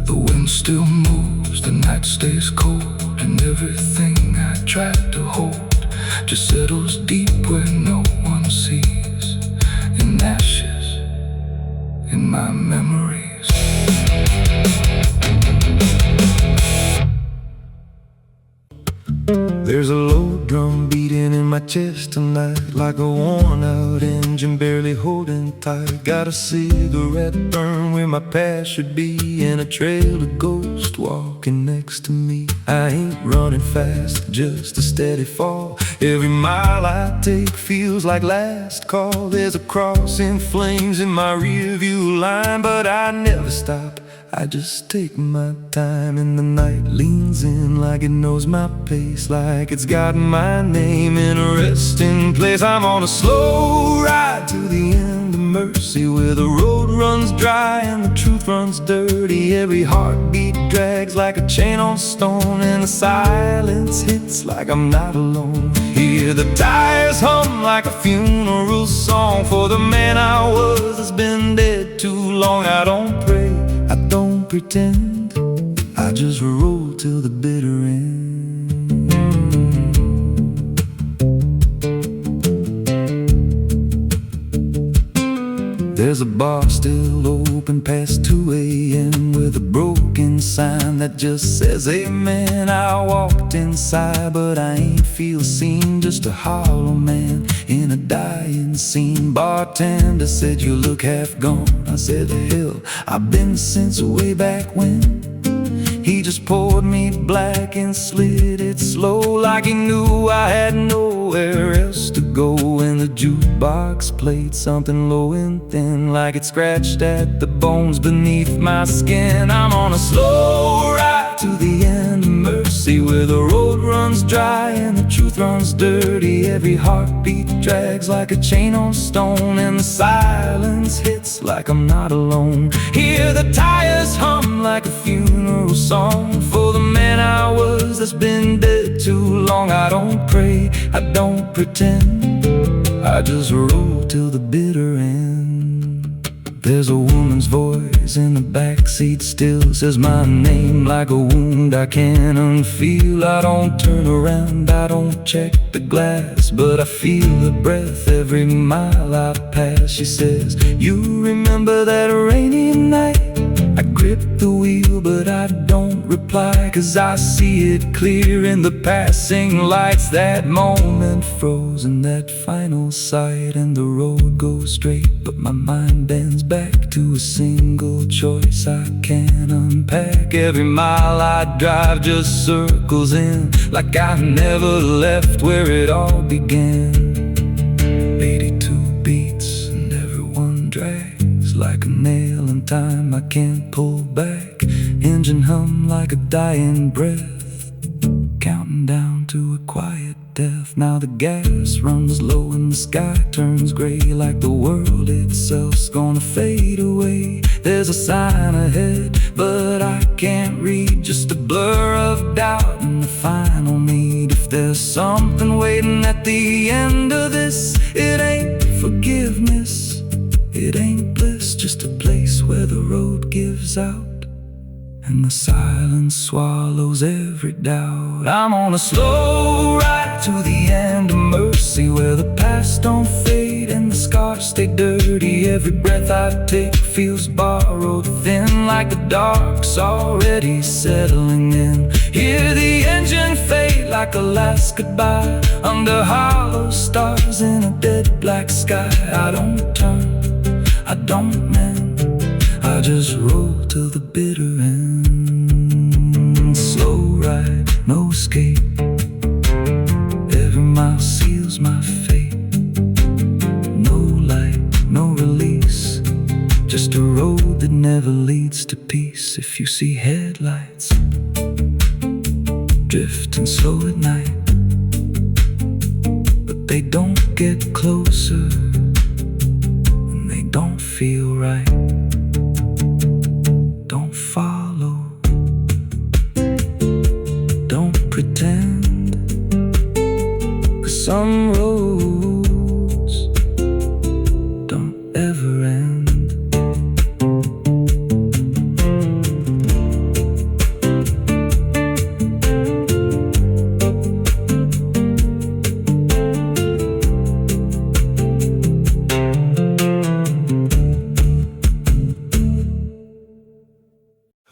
The wind still moves, the night stays cold, and everything I tried to hold just settles deep where no one sees, in ashes, in my memories. There's a low drum beating in my chest tonight, like a worn out engine barely holding tight. Got a cigarette burn where my past should be, and a trail of ghosts walking next to me. I ain't running fast, just a steady fall. Every mile I take feels like last call. There's a cross in flames in my rearview line, but I never stop, I just take my time. And the night leans in like it knows my pace, like it's got my name in a resting place. I'm on a slow ride to the end of mercy, where the road runs dry and the truth runs dirty. Every heartbeat drags like a chain on stone, and the silence hits like I'm not alone. Hear the tires hum like a funeral song for the man I was that's been dead too long. I don't pray, I don't pretend, I just roll till the bitter end. There's a bar still open past 2 a.m. with a broken sign that just says amen. I walked inside, but I ain't feel seen, just a hollow man in a dying scene. Bartender said you look half gone. I said hell, I've been since way back when. He just poured me black and slid it slow, like he knew I had nowhere else to go. And the jukebox played something low and thin, like it scratched at the bones beneath my skin. I'm on a slow ride to the end of mercy, where the road runs dry and the truth runs dirty. Every heartbeat drags like a chain on stone, and the silence hits like I'm not alone. Hear the tires hum like a funeral song for the man I was that's been dead too long. I don't pray, I don't pretend, I just roll till the bitter end. There's a woman's voice in the backseat still, says my name like a wound I can't unfeel. I don't turn around, I don't check the glass, but I feel her breath every mile I pass. She says, you remember that rainy night I grip the wheel but I don't reply, 'cause I see it clear in the passing lights. That moment frozen, that final sight, and the road goes straight, but my mind bends back to a single choice I can't unpack. Every mile I drive just circles in, like I've never left where it all began. 82 beats and everyone drags like a nail in time I can't pull back. Engine hum like a dying breath, counting down to a quiet death. Now the gas runs low and the sky turns gray, like the world itself's gonna fade away. There's a sign ahead, but I can't read, just a blur of doubt and the final need. If there's something waiting at the end of this, it ain't forgiveness, it ain't bliss, just a place where the road gives out and the silence swallows every doubt. I'm on a slow ride to the end of mercy, where the past don't fade and the scars stay dirty. Every breath I take feels borrowed, thin like the dark's already settling in. Hear the engine fade like a last goodbye, under hollow stars in a dead black sky. I don't turn, I don't mend, I just roll to the bitter end. Slow ride, no escape, every mile seals my fate. No light, no release, just a road that never leads to peace. If you see headlights drifting slow at night, but they don't get closer and they don't feel right, don't follow, don't pretend, 'cause some roads don't ever end.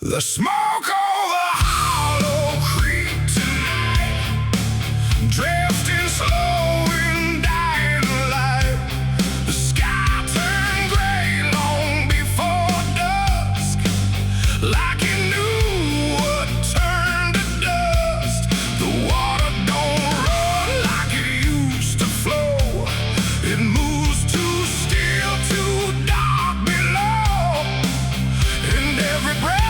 The smoke over Hollow Creek tonight, drifting slow and dying light. The sky turned gray long before dusk, like it knew what turned to dust. The water don't run like it used to flow, it moves too still, too dark below. And every breath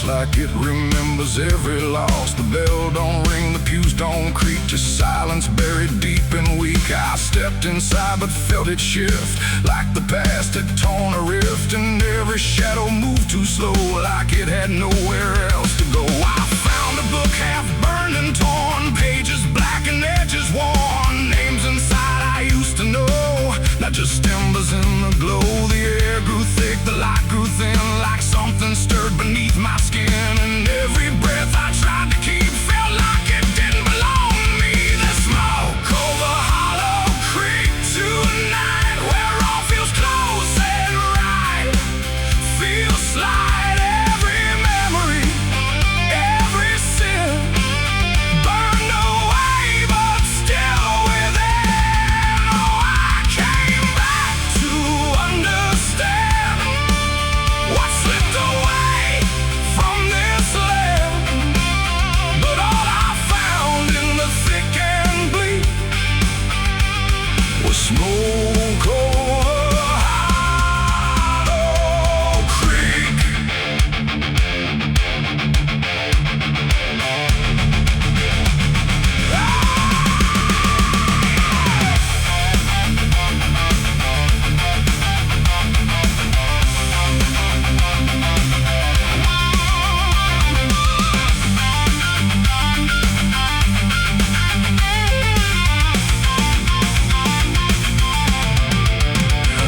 like it remembers remembers every loss. The bell don't ring, the pews don't creak, just silence buried deep and weak. I stepped inside but felt it shift, like the past had torn a rift, and every shadow moved too slow, like it had nowhere else to go. I found a book half burned and torn, pages black and edges worn, names inside I used to know, not just embers in the glow. The air grew thick, the light grew thin, like something stirred beneath my skin, and every breath I tried to keep felt like it didn't belong to me. The smoke over Hollow Creek tonight, where all feels close and right, feels slight. Every memory, every sin burned away, but still within. Oh, I came back to understand what slipped away from this land. But all I found in the thick and bleak was smoke over Hollow Creek.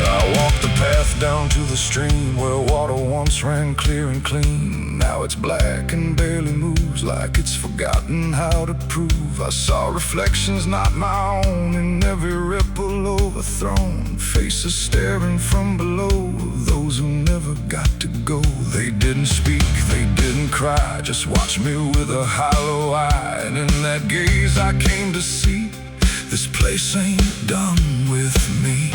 I walked the path down to the stream where water once ran clear and clean. Now it's black and barely moves, like it's forgotten how to prove. I saw reflections not my own in every ripple overthrown, faces staring from below, those who never got to go. They didn't speak, they didn't cry, just watched me with a hollow eye. And in that gaze I came to see, this place ain't done with me.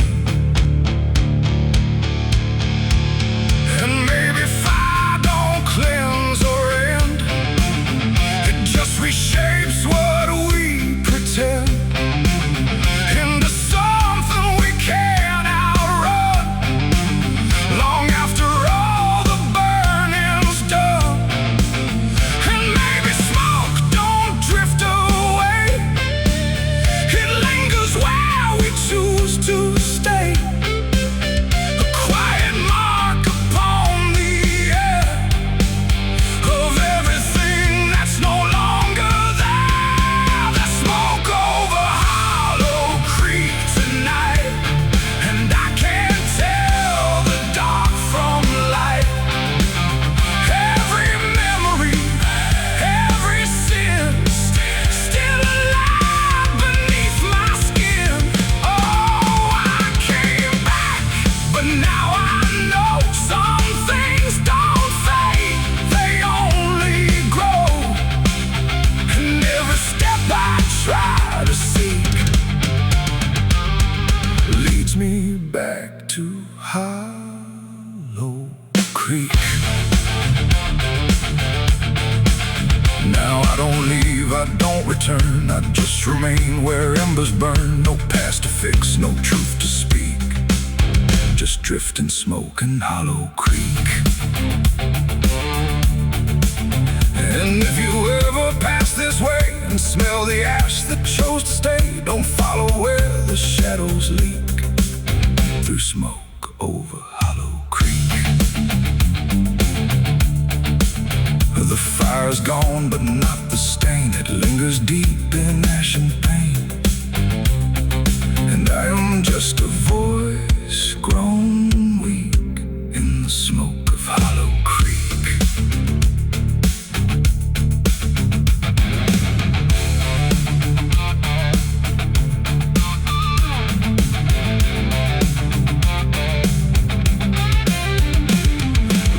And maybe fire don't cleanse or end, it just reshapes what we pretend into something we can't outrun, long after all the burning's done. And maybe smoke don't drift away, it lingers where we choose to stay, a quiet mark upon the air of everything that's no longer there. The smoke over Hollow Creek tonight, and I can't tell the dark from light. Every memory, every sin, still alive beneath my skin. Oh, I came back, but now I know some things don't fade, they only grow. And every step I try to seek leads me back to Hollow Creek. Now I don't leave, I don't return, I just remain where embers burn. No past to fix, no truth to speak, just drifting smoke in Hollow Creek. And if you ever pass this way and smell the ash that chose to stay, don't follow where the shadows leak, through smoke over Hollow Creek. The fire's gone, but not the stain, it lingers deep in ash and pain. And I am just a voice grown weak in the smoke of Hollow Creek.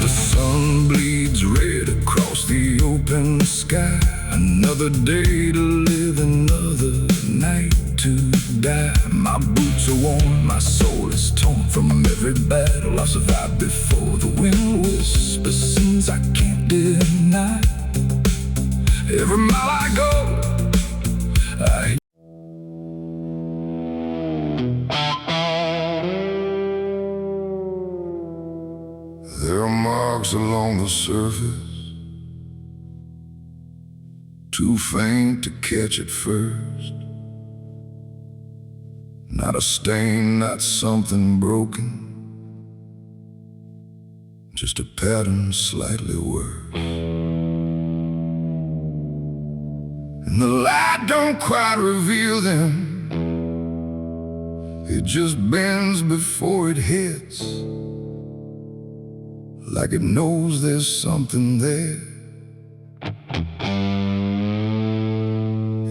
The sun bleeds red across the open sky, another day to live, another night to die. My boots are worn, my soul is torn from every battle I've survived before. The wind whispers sins I can't deny. Every mile I go, I there are marks along the surface too faint to catch at first. Not a stain, not something broken, just a pattern slightly worse. And the light don't quite reveal them, it just bends before it hits, like it knows there's something there.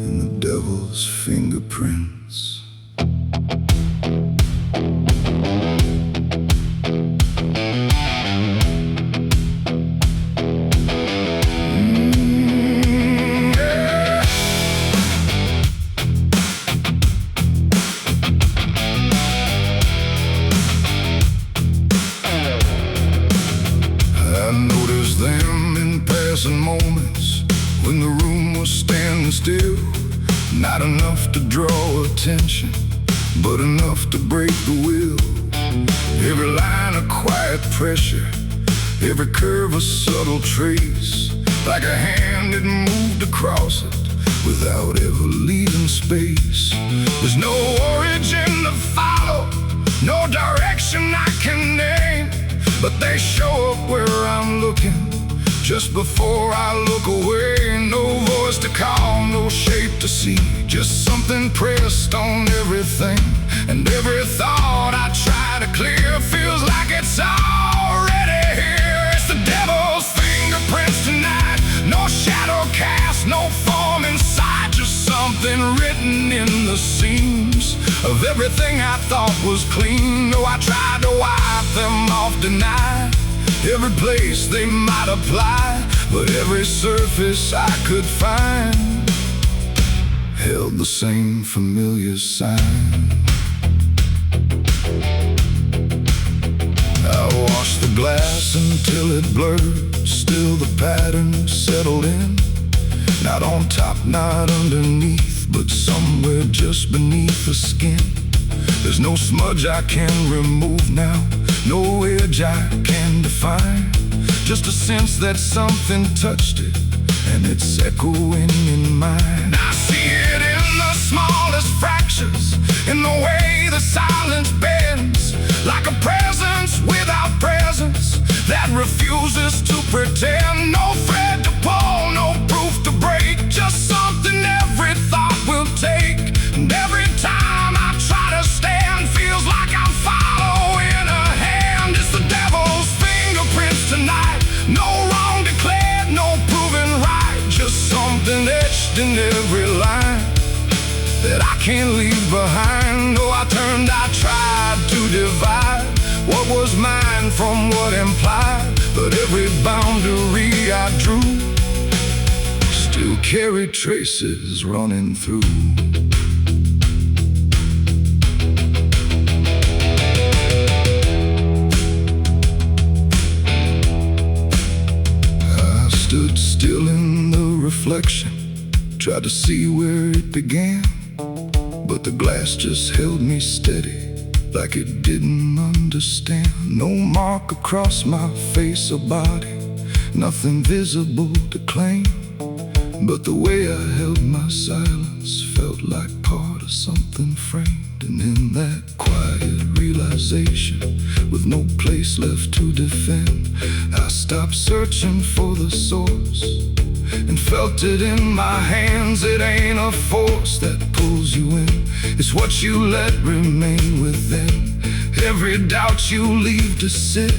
In the devil's fingerprints. Moments when the room was standing still, not enough to draw attention, but enough to break the will. Every line a quiet pressure, every curve a subtle trace, like a hand that moved across it without ever leaving space. There's no origin to follow, no direction I can name, but they show up where I'm looking just before I look away. No voice to call, no shape to see, just something pressed on everything. And every thought I try to clear feels like it's already here. It's the devil's fingerprints tonight, no shadow cast, no form in sight, just something written in the seams of everything I thought was clean. Though I tried to wipe them off, deny every place they might apply, but every surface I could find held the same familiar sign. I washed the glass until it blurred, still the pattern settled in. Not on top, not underneath, but somewhere just beneath the skin. There's no smudge I can remove now, no edge I can define, just a sense that something touched it, and it's echoing in mine. I see it in the smallest fractures, in the way the silence bends, like a presence without presence that refuses to pretend. No thread to pull, no proof to break, just something every thought will take. And every time I try to stand, feels like I'm following a hand. It's the devil's fingerprints tonight, no wrong declared, no proven right, just something etched in every line that I can't leave behind. Though I turned, I tried to divide what was mine from what implied, but every boundary I drew still carried traces running through. I stood still in the reflection, tried to see where it began, but the glass just held me steady, like it didn't understand. No mark across my face or body, nothing visible to claim, but the way I held my silence felt like part of something framed. And in that quiet realization, with no place left to defend, I stopped searching for the source and felt it in my hands. It ain't a force that pulls you in, it's what you let remain within. Every doubt you leave to sit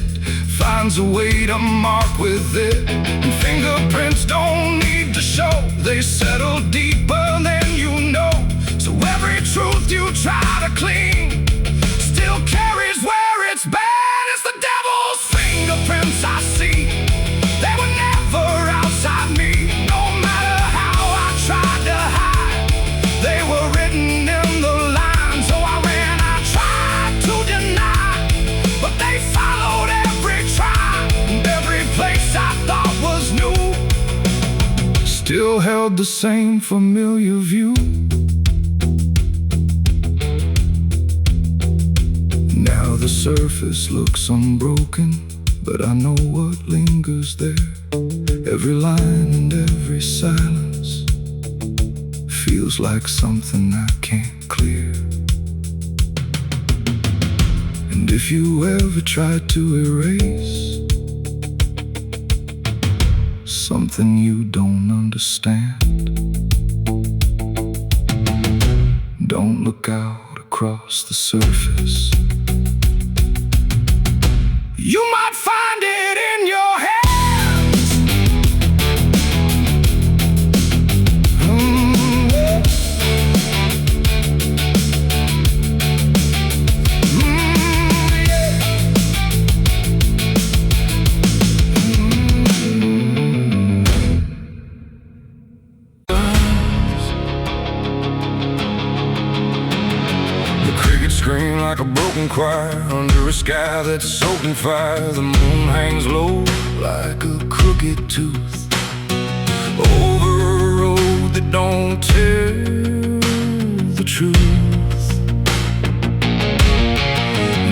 finds a way to mark with it. And fingerprints don't need to show, they settle deeper than you know. So every truth you try to clean still carries where it's been. It's the devil's fingerprints I see, they were never outside me. No matter how I tried to hide, they were written in the line. So I ran, I tried to deny, but they followed every try, and every place I thought was new still held the same familiar view. Now the surface looks unbroken, but I know what lingers there. Every line and every silence, feels like something I can't clear. And if you ever try to erase something you don't understand, don't look out across the surface. You might find it in your head. Scream like a broken choir under a sky that's soaking fire. The moon hangs low like a crooked tooth over a road that don't tell the truth.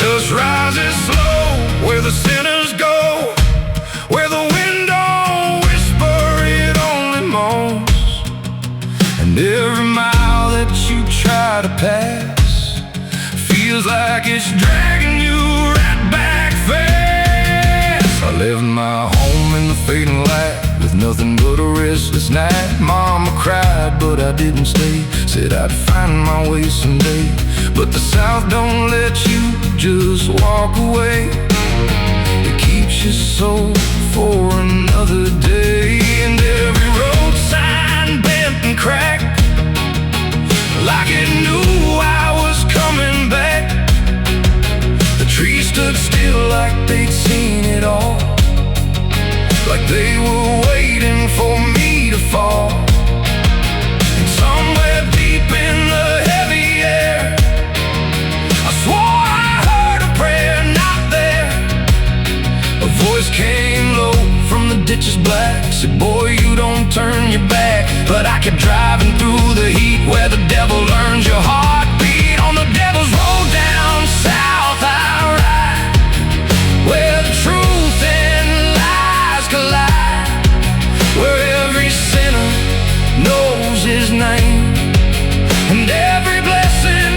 Dust rises slow where the sinners go, where the wind don't whisper, it only moans. And every mile that you try to pass feels like it's dragging you right back fast. I left my home in the fading light with nothing but a restless night. Mama cried, but I didn't stay. Said I'd find my way someday. But the South don't let you just walk away. It keeps you so for another day. And every road sign bent and cracked, like it knew I was coming back. The trees stood still like they'd seen it all, like they were waiting for me to fall. And somewhere deep in the heavy air, I swore I heard a prayer not there. A voice came low from the ditches black, said, boy, you don't turn your back. But I kept driving through the heat where the devil learns your heartbeat. On the devil's road down south I ride, where the truth and lies collide, where every sinner knows his name, and every blessing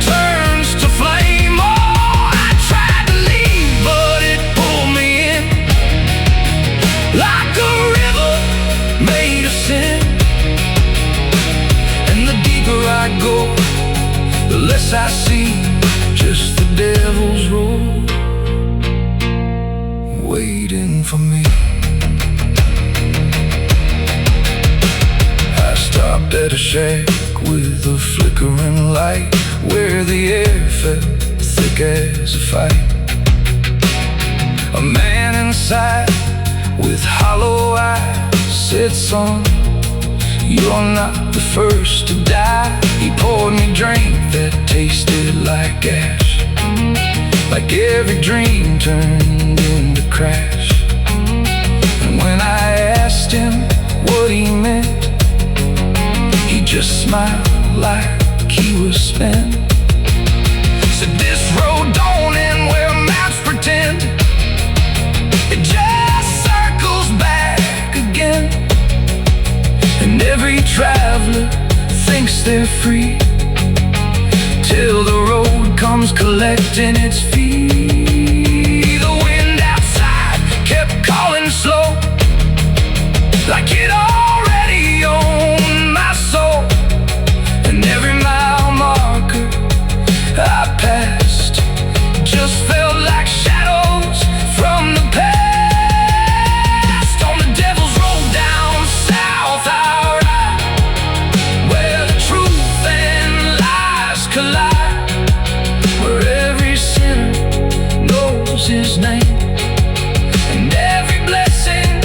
turns to flame. Oh, I tried to leave, but it pulled me in, like a river made of sin. I go, the less I see, just the devil's road waiting for me. I stopped at a shack with a flickering light, where the air felt thick as a fight. A man inside with hollow eyes said, son, you're not the first to die. He poured me a drink that tasted like ash, like every dream turned into crash. And when I asked him what he meant, he just smiled like he was spent. Said, this road don't end where maps pretend, it just circles back again. And every traveler thinks they're free, till the road comes collecting its fee. The wind outside kept calling slow, like it already owned my soul. And every mile marker I passed just felt like shadows from the past. On the devil's road down south I ride, where the truth and lies collide, where every sinner knows his name, and every blessing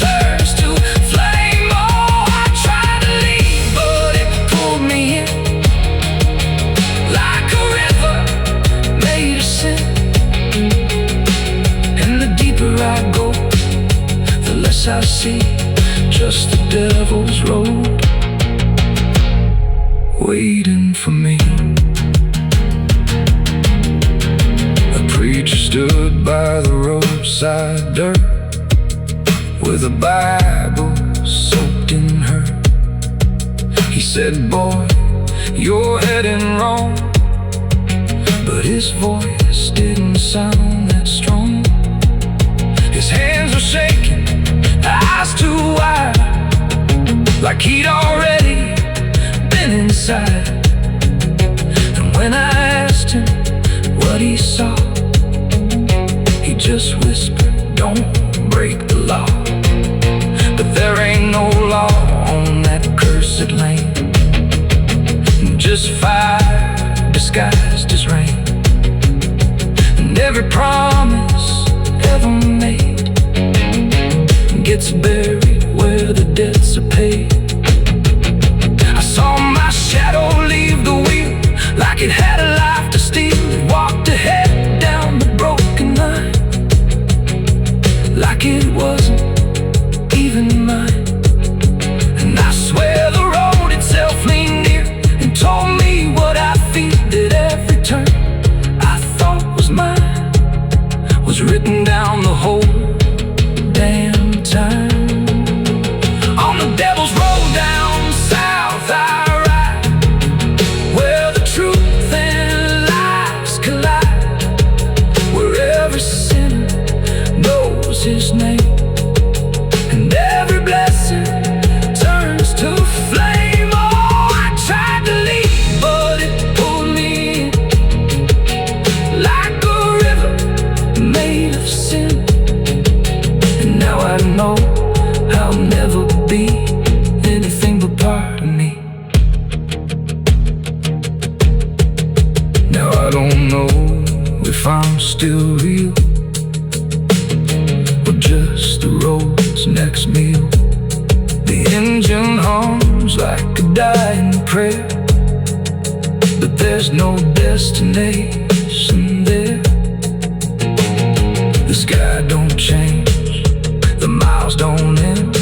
turns to flame. Oh, I tried to leave, but it pulled me in, like a river made of sin. And the deeper I go, the less I see, just the devil's road waiting for me. A preacher stood by the roadside dirt, with a Bible soaked in her. He He said, boy, you're heading wrong. But his voice didn't sound that strong. His hands were shaking, eyes too wide, like he'd already been inside. And when I asked him what he saw, he just whispered, don't break the law. But there ain't no law on that cursed lane, just fire disguised as rain. And every promise ever made gets buried where the debts are paid. I saw my shadow leave the wheel like it had a life to steal. It walked ahead down the broken line like it wasn't even mine. And I swear the road itself leaned near and told me what I feel, that every turn I thought was mine was written down the whole damn time. On the devil's road down south I ride, where the truth and lies collide, where every sinner knows his name, and every blessing turns to flame. Oh, I tried to leave, but it pulled me in like a river made of sin. And now I know I'll never be anything but part of me. Now I don't know if I'm still real or just the road's next meal. The engine hums like a dying prayer, but there's no destination there. The sky don't change, the miles don't end,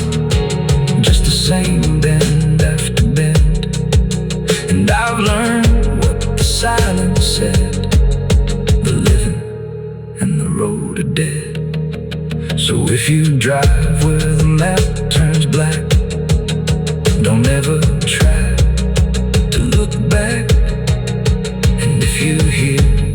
just the same bend after bend. And I've learned what the silence said, the living and the road are dead. So if you drive where the map